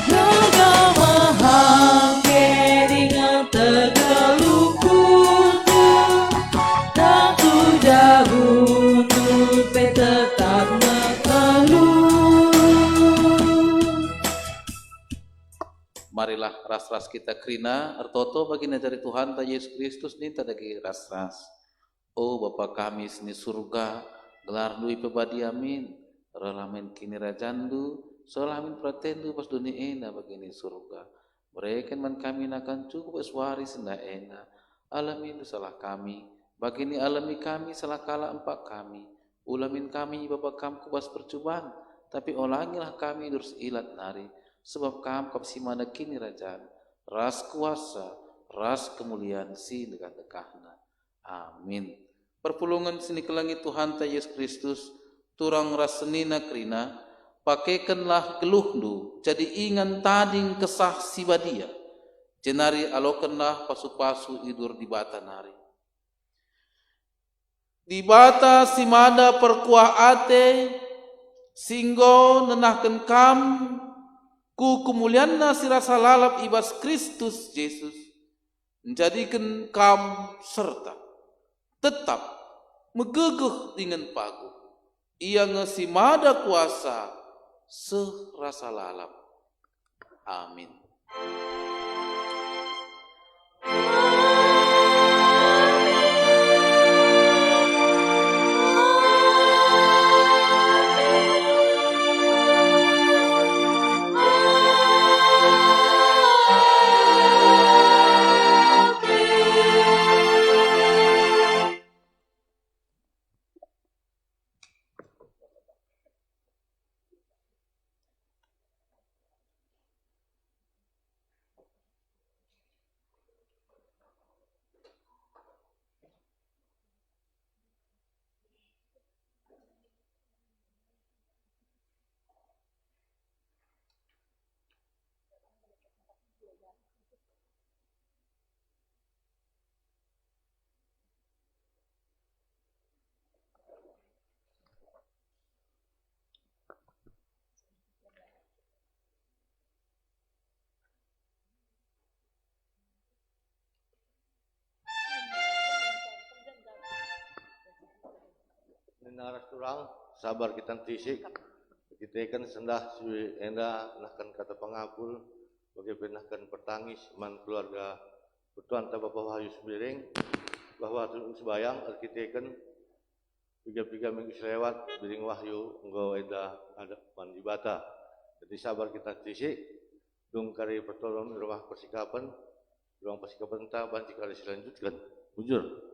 jaga mahangke dengan tegelukun du, tak tu jauh nupe tetap mengeluh. Marilah ras-ras kita krina artoto bagi dari Tuhan ta Yesus Kristus ni tadagi ras-ras. Oh Bapa kami sini surga, gelar lui pebadi amin. Relamen kini rajandu, solamin pratendu pas dunia ena begini surga. Berikan man kami nakan cukup eswari senda ena. Alamin salah kami, bagini alami kami salah kala empat kami. Ulamin kami Bapa kam kubas percubaan, tapi olangilah kami durus ilat nari. Sebab kam kapsi mana kini rajaan, ras kuasa, ras kemuliaan si dekah-dekahna. Amin. Perpulungan sini ke langit Tuhan ta Yesus Kristus, turang ras senina krina, pakaikanlah geluhdu, jadi ingan tading kesah si badia. Jenari alokenlah pasu-pasu idur di bata nari. Di bata si mada perkuah ate, singgo nenahken kam, ku kemulianna si rasa lalap ibas Kristus Yesus, menjadikan kam serta tetap megegeh dengan pagu. Ia ngesi mada kuasa serasa lalap. Amin. Naras turang sabar kita tisik kita kan sendah suwi enda nahkan kata pangapul bagi benahkan pertangis man keluarga Tuan ta Bapak Wahyu Sembiring bahwa sebayang kita kan tiga minggu selewat biring Wahyu engkau enda ada mandi bata. Jadi sabar kita tisik dung kari pertolongan ruang persikapan ta banci kali selanjutkan bujur.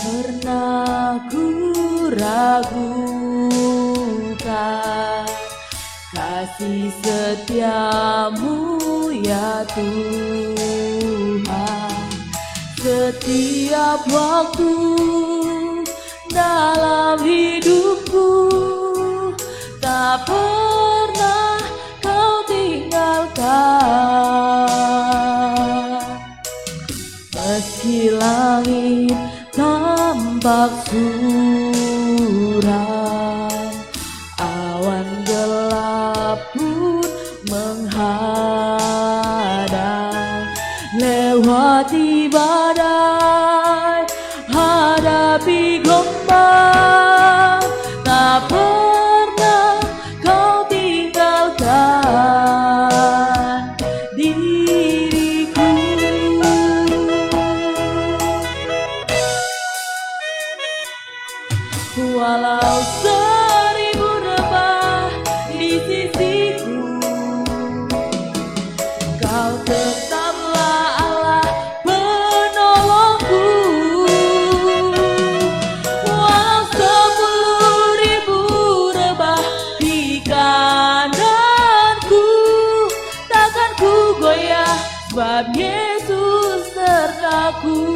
Pernah ku ragukan kasih setiamu ya Tuhan, setiap waktu dalam hidupku. tampak suram, awan gelap pun menghadang. Lewati badai, hadapi gelombang, tak pernah kau tinggalkan diriku. Walau seribu rebah di sisiku, kau tetaplah Allah penolongku. Walau 10.000 rebah di kananku, takkan ku goyah sebab Yesus sertaku.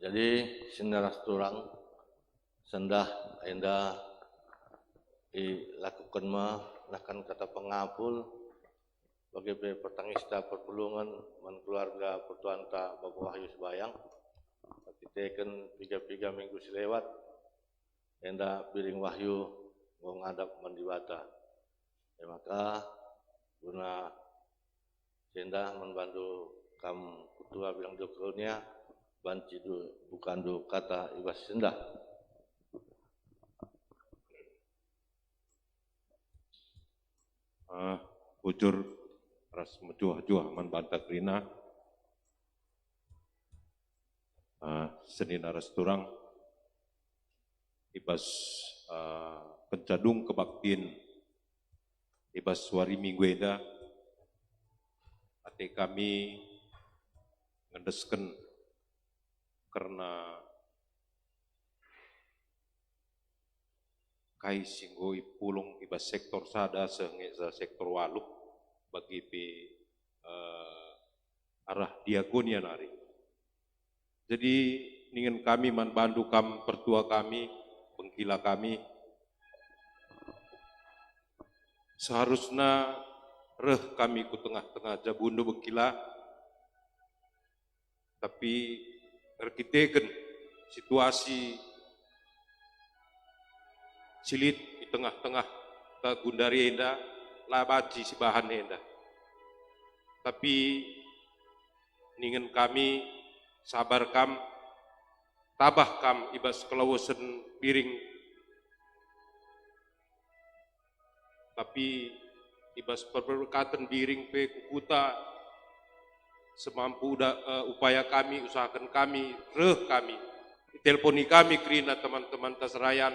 Jadi sendaras turang sendah enda dilakukan mah lakan kata pengapul bagi pertangista perpulungan man keluarga pertuanta Bapak Wahyu Sebayang kita kan 3 minggu selewat enda piring Wahyu mau ngadap mandibata ya maka guna senda membantu kam ketua bilang dokulnya banci bukan do kata ibas sendah. Ujur ras mejuah-juah man banta krina Senin aras turang ibas pencadung kebaktiin ibas wari minggu eda ate kami ngedesken karena kai singgoi pulung iba sektor sada sehingga sektor waluk bagi arah diagonia nari. Jadi ingin kami manbantu kam pertua kami, pengkila kami seharusnya reh kami ku tengah-tengah jabundu bekila tapi terkiteken situasi silit di tengah-tengah ta gundari enda labaci si bahan enda tapi ningen kami sabar kam tabah kam ibas kelawasan piring tapi ibas perberkatan piring pe kukuta semampu upaya kami, usahakan kami, kami, telponi kami krina teman-teman tasrayan,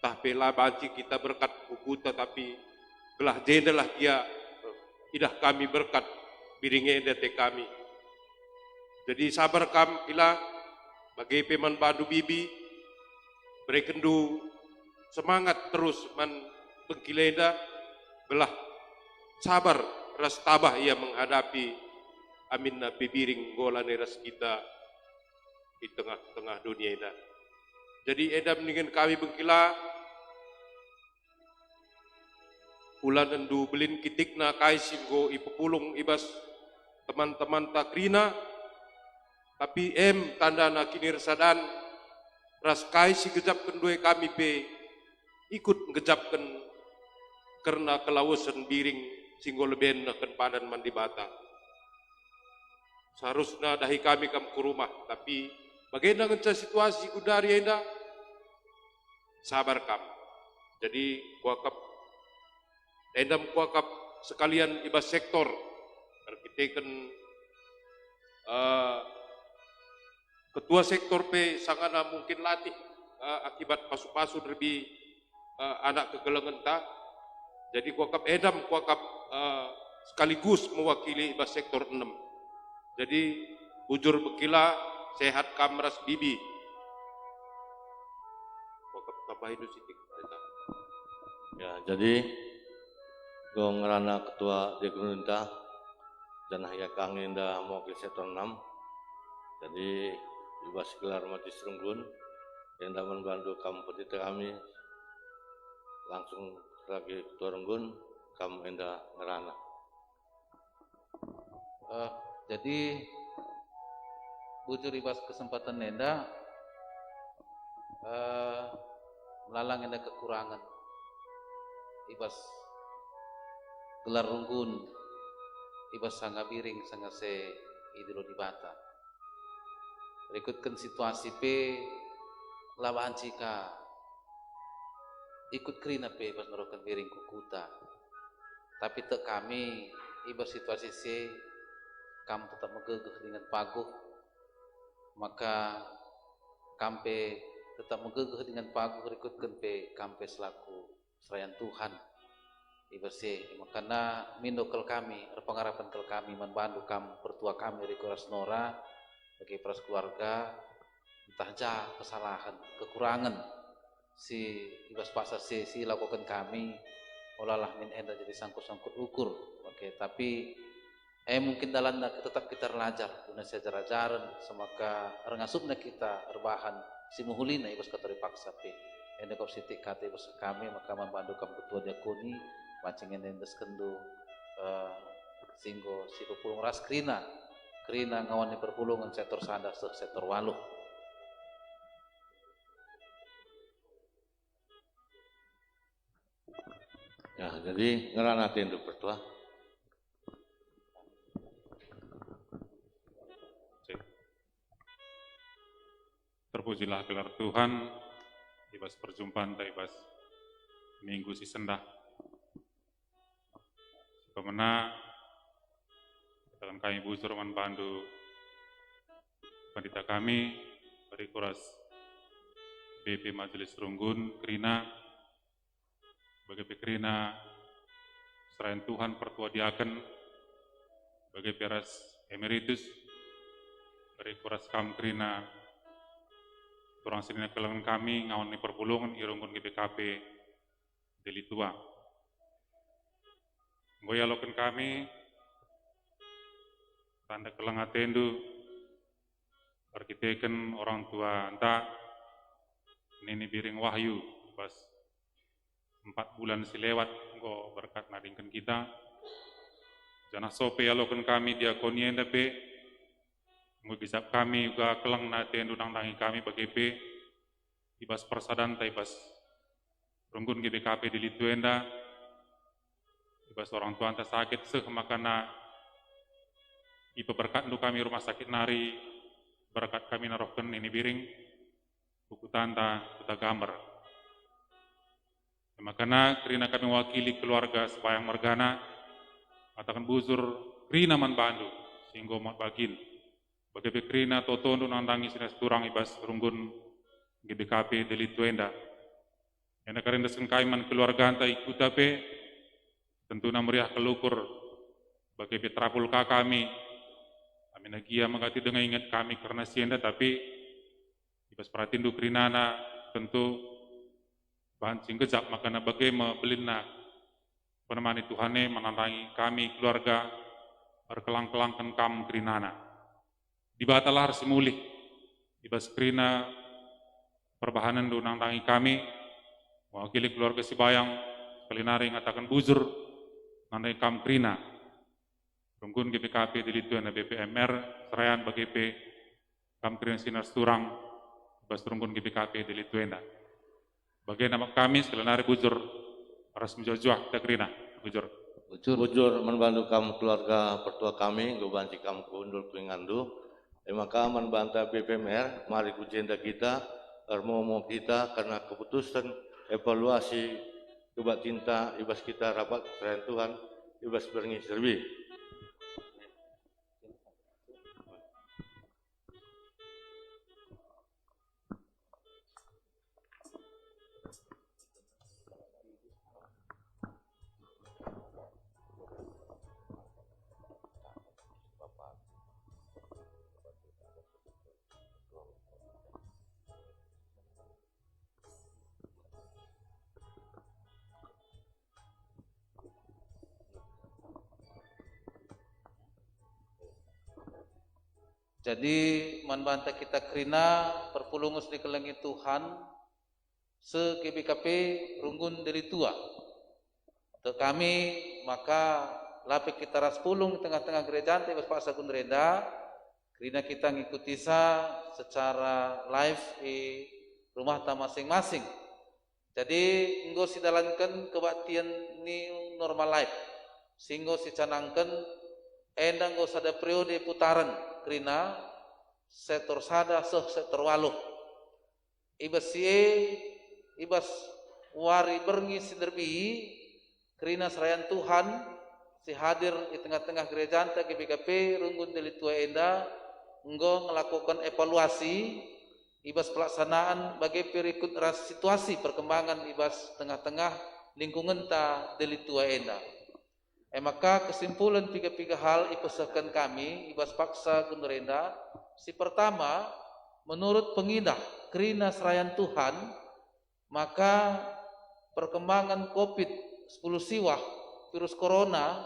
tah pela banci kita berkat kukuta tapi gelah jendelah dia, idah kami berkat biringnya dete kami. Jadi sabar kam kila bagi peman bandu bibi, berekendu semangat terus man pengkileda, gelah sabar ras tabah ia menghadapi amin na bibiring gola neras kita di tengah-tengah dunia ini. Jadi edam dengan kami bengkila ulan endu belin kitikna kai singgo ipepulung ibas teman-teman takrina tapi tanda na kinir sadan ras kai si gejapkan dua kami pe ikut gejapkan karena kelawasan biring singgo leben nakan padan mandibata. Seharusnya dahi kami kam ke rumah, tapi bagaimana dengan situasi kudari enda? Sabar kam. Jadi kuakap, endam kuakap sekalian ibas sektor, kita kan ketua sektor pe sangana mungkin latih akibat pasu-pasu lebih anak kegelengan ta. Jadi kuakap edam kuakap sekaligus mewakili ibas sektor 6. Jadi bujur bekila sehat kamras bibi. Ya, jadi gong ngerana ketua Dekununta dan ya kang inda mewakili sektor 6. Jadi ibas gelar mati serunggun yang dapat membantu kamu petita kami langsung lagi ketua renggun kamu inda ngerana. Jadi bujur ibas kesempatan nenda melalang nenda kekurangan ibas gelar runggun ibas sangga biring sangga se idilo di bata. Berikutkan situasi P lawan cika ikut kerina P ibas merokan biring kukuta. Tapi tek kami ibas situasi C kamu tetap megegeh dengan paguh, maka kampe tetap megegeh dengan paguh ikutkan P kampe selaku serayan Tuhan ibase makana mindokel kami pengharapan kel kami membantu kamu pertua kami Rikoras Nora bagi pras keluarga entah jah kesalahan kekurangan si ibas pasar si lakukan kami olalah min enda jadi sangkut-sangkut ukur oke tapi mungkin dalam tetap kita belajar guna sejarah-jaran semaka rengasupna kita rebahan si muhulina ibas kata dipaksa pe enda kau sitik kata ibas kami maka membantu kamu ketua diakoni mancingin endes kendo singgo si pepulung ras krina ngawan di perpulungan sektor sadar sektor walu. Ya, jadi ngerana tentu pertua. Terpujilah gelar Tuhan, ibas perjumpaan ta ibas minggu si sendah. Pemena dalam kami bujur membantu pendeta kami Rikoras BP Majelis Runggun Krina bagi Krina serayan Tuhan pertua diaken bagi peras emeritus Rikoras Kam Krina turang sinina kelengan kami ngawan ni perpulungan irunggun GBKP Deli Tua. Goyalokan kami tanda kelang atendu arkiteken orang tua enta Nini Biring Wahyu pas 4 bulan silewat go berkat nadingkan kita janah sope yalokan kami diakoni enda pe ngisap kami juga kelang natendu nangdangi kami bagi pe ibas persadan ta ibas runggun GBKP di Lituenda ibas orang tua anta sakit seh makana ipa berkat nu kami rumah sakit nari berkat kami narohkan ini biring buku tanta buta gambar makana kerina kami wakili keluarga sebayang mergana katakan buzur krina man bandu singgo mat bagin bagi krina totondo nandangi sinas turang ibas runggun GBKP Deli Tuenda yang karena desken kaiman keluarga anta ikuta pe tentu meriah kelukur bagi petrapul kami nagia mengati dengan ingat kami karena sienda tapi ibas pratindu krinana tentu bahan singgejak makana bagai membelina penemani Tuhane menandangi kami keluarga berkelang-kelangkan kam krinana dibatalah harus mulih ibas krina perbahanan du nandangi kami mewakili keluarga Sibayang kelinari ngatakan buzur nandangi kam krina Runggun GBKP di Lituana BPMR, serayan BGP, Kamkrin Sinar Turang, Bas Runggun GBKP di Lituana. Bagai nama kami, sekelenari bujur, harus menjojuah kita kerina, bujur. Bujur membantu kamu keluarga pertua kami, gue banci kamu keundul pengandu. Maka membantah BPMR, mari kujenda kita, ermomo kita, karena keputusan evaluasi coba cinta, ibas kita rapat serayan Tuhan, ibas berengi serbi. Jadi manbanta kita kerina perpulungus di kelengi Tuhan se GBKP runggun dari tua. Untuk kami maka lapik kita ras pulung di tengah-tengah gereja ante Bapak Sagun Reda kerina kita ngikuti secara live di rumah ta masing-masing. Jadi enggo sidalankan kebaktian new normal life. Singgo si canangkan endang go sada periode putaran kerina sektor sada sektor waluh. Ibas ibas wari berngi siderbi kerina serayan Tuhan si hadir di tengah-tengah gereja anta GBKP runggun deli tua enda enggo melakukan evaluasi ibas pelaksanaan bagi perikut ras situasi perkembangan ibas tengah-tengah lingkungan ta deli tua enda. Maka kesimpulan tiga hal ipesakan kami ibas paksa Gunurenda. Si pertama, menurut pengidah kerina serayan Tuhan, maka perkembangan COVID-10 siwah virus corona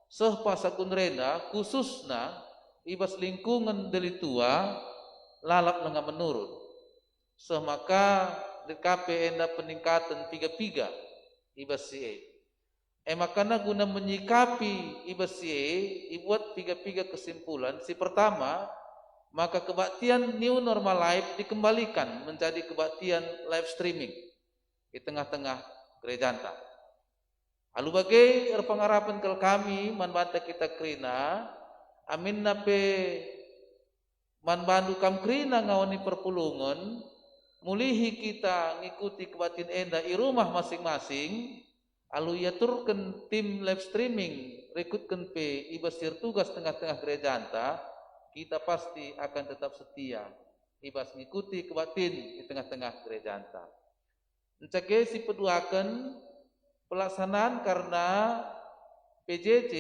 sehpasa Gunurenda khususnya ibas lingkungan deli tua lalap dengan menurun. Semaka DKP enda peningkatan tiga ibas CA. Makana guna menyikapi ibas CA, ibuat tiga kesimpulan. Si pertama, maka kebaktian new normal life dikembalikan menjadi kebaktian live streaming di tengah-tengah gereja anta. Lalu bagai pengarapan ke kami manbanta kita kerina, amin nape manbandu kam kerina ngawani perpulungan, mulihi kita ngikuti kebaktian enda di rumah masing-masing. Alu yaturkan tim live streaming rekrutkan pe ibas tugas tengah-tengah gereja anta, kita pasti akan tetap setia ibas ngikuti kebatin di tengah-tengah gereja anta. Encake si peduakan pelaksanaan karena PJJ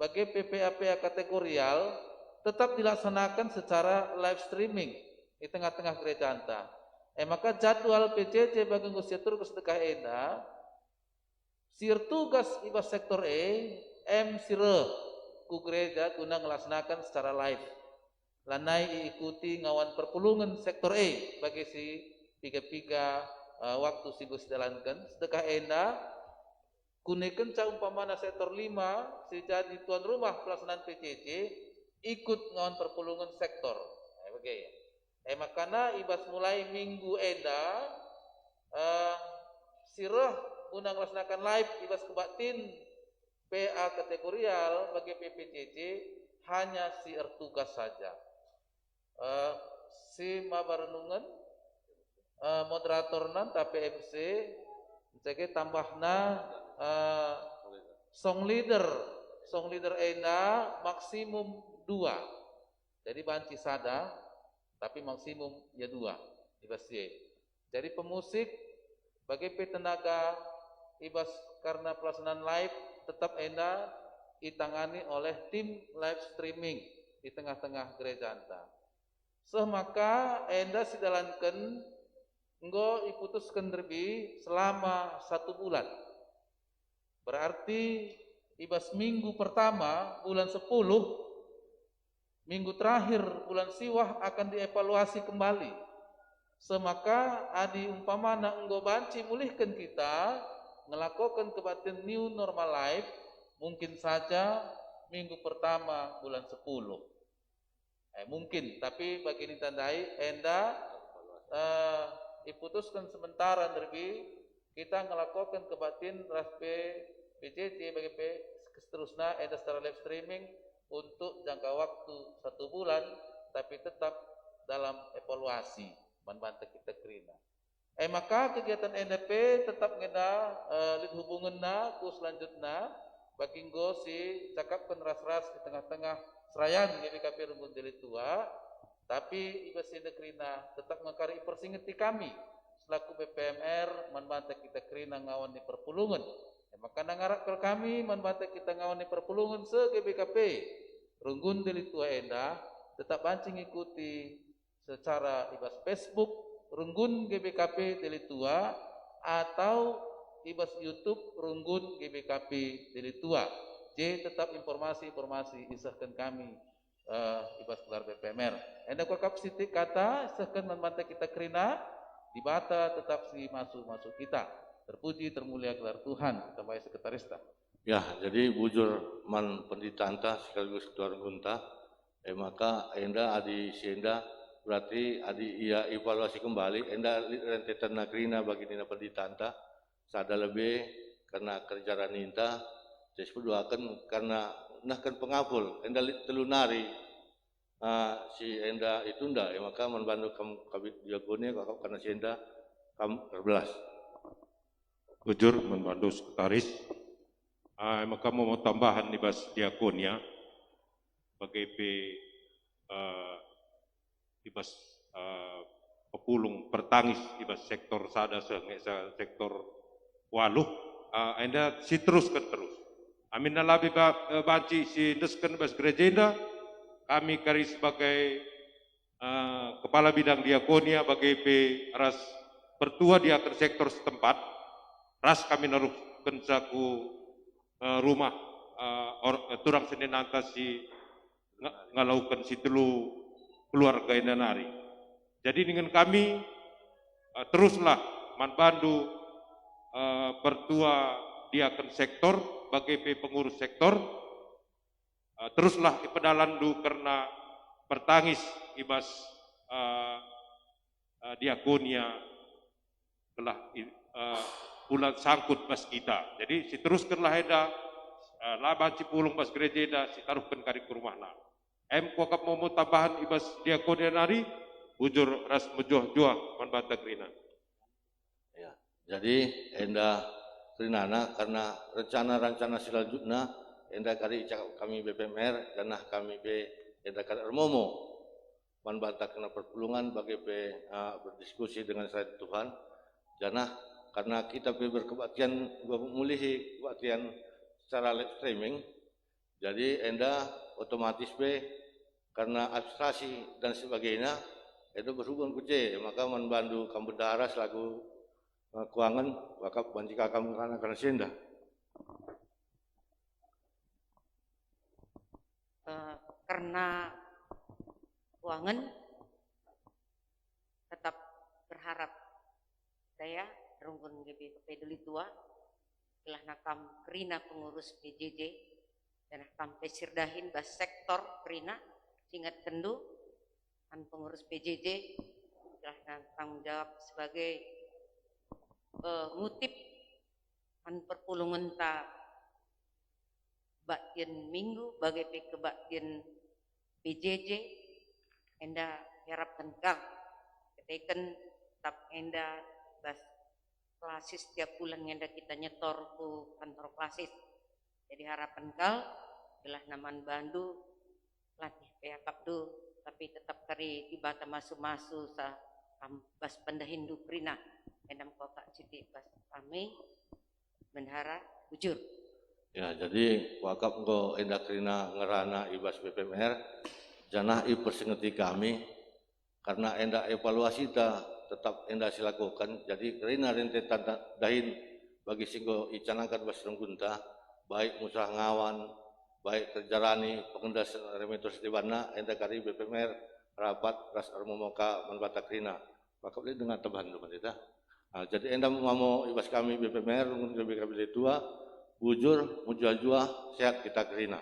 bagi PPAPA kategorial tetap dilaksanakan secara live streaming di tengah-tengah gereja anta. Maka jadwal PJJ bagi ngusiatur kesedekah enda sir tugas ibas sektor sire ku gereja guna melaksanakan secara live. Lanai ikuti ngawan perpulungan sektor bagi si tiga waktu si gus jalankan sedekah enda kunekan ca umpamana sektor 5 si jadi tuan rumah pelaksanaan PCC ikut ngawan perpulungan sektor. Makana ibas mulai minggu enda sirah guna melaksanakan live ibas kebaktin PA kategorial bagi PPCC hanya si ertugas saja. Si mabarenungan moderatornan tapi MC jadi tambahna song leader enda maksimum 2. Jadi banci sada tapi maksimum ya 2 ibas ye. Jadi pemusik bagi tenaga ibas karena pelaksanaan live tetap enda ditangani oleh tim live streaming di tengah-tengah gereja anta. Maka enda sidalankan enggo iputuskan derbi selama 1 bulan. Berarti ibas minggu pertama bulan 10, minggu terakhir bulan siwah akan dievaluasi kembali. Semaka adi umpamana enggo banci mulihkan kita melakukan kebaktian new normal life mungkin saja minggu pertama bulan 10. Mungkin, tapi bagi ini tandai enda diputuskan sementara derbi kita melakukan kebaktian raspe PCC bagi seterusnya enda secara live streaming untuk jangka waktu 1 bulan tapi tetap dalam evaluasi manbanta kita kerina. Maka kegiatan NDP tetap ngeda lid hubunganna ku selanjutnya bagi nggo si cakap ras-ras di tengah-tengah serayan GBKP Runggun Deli Tua, tapi ibas kerina tetap ngakari persingeti kami selaku BPMR manbanta kita kerina ngawan di perpulungan. Maka nangarak ke kami manbanta kita ngawan di perpulungan se GBKP Runggun Deli Tua enda tetap bancing ikuti secara ibas Facebook Runggun GBKP Deli Tua atau ibas YouTube Runggun GBKP Deli Tua. Tetap informasi isahkan kami ibas gelar BPMR. Enda kuakap siti kata seken membanta kita kerina di bata tetap si masuk kita. Terpuji termulia gelar Tuhan kita baik sekretarista. Ya, jadi bujur man penditanta sekaligus ketua gunta, maka enda adi sienda berarti adi ia evaluasi kembali, enda rentetan nakrina bagi nina penditanta, sada lebih karena kerja raninta, jadi berdoakan karena nahkan pengapul, enda telunari si enda itu nda, maka membantu kamu kabit diagonia karena si enda kamu terbelas. Bujur membantu sekretaris. Maka mau tambahan di bas diakonia bagi di bas pepulung pertangis di bas sektor sada sektor waluh anda si teruskan terus. Amin nalabi banci si deskan bas gerejenda kami kari sebagai kepala bidang diakonia bagi ras pertua di akan sektor setempat ras kami naruh kensaku rumah turang Senin antas si ngalaukan si telu keluarga indanari. Jadi dengan kami teruslah manbandu pertua diaken sektor bagi pengurus sektor teruslah ipedalandu karena pertangis ibas diakonia telah bulan sangkut bas kita. Jadi si teruskanlah eda laban si pulung bas gereja eda si taruhkan kari ke rumah na. Kuakap mau tambahan ibas diakonia nari bujur ras mejuah-juah manbanta krina. Ya, jadi enda krinana karena rencana-rencana selanjutnya enda kari kami BPMR dan kami enda kari Ermomo manbanta kena perpulungan bagi berdiskusi dengan saya Tuhan janah karena kita berkebaktian memulihi kebaktian secara live streaming, jadi enda otomatis karena administrasi dan sebagainya itu berhubung kuce, maka membantu kamu bendahara selaku keuangan wakaf banjika kamu karena senda. Karena keuangan tetap berharap saya rungkun GB peduli tua telah nakam kerina pengurus PJJ dan nakam pesirdahin bas sektor kerina singat kendu an pengurus PJJ telah tanggung jawab sebagai ngutip an perpulungan ta baktian minggu bagai kebaktian PJJ enda harapkan kang keteken tetap enda bas klasis tiap bulan yang kita nyetor ku kantor klasis. Jadi harapan kal telah naman bandu latih payakap du tapi tetap kari ibata masu-masu sa bas pendahindu prina endam kota citi bas kami bendahara bujur. Ya, jadi wakaf engko endak krina ngerana ibas BPMR janah persengeti kami karena endak evaluasi ta tetap enda silakukan. Jadi kerina rentetan dahin bagi singgo icanangkan bas renggunta baik musah ngawan baik kerjarani pengendas remetos dibana enda kari BPMR rapat ras armomoka manbata krina maka boleh dengan tambahan dulu kita. Jadi enda mau ibas kami BPMR lebih tua bujur mujua-jua sehat kita kerina.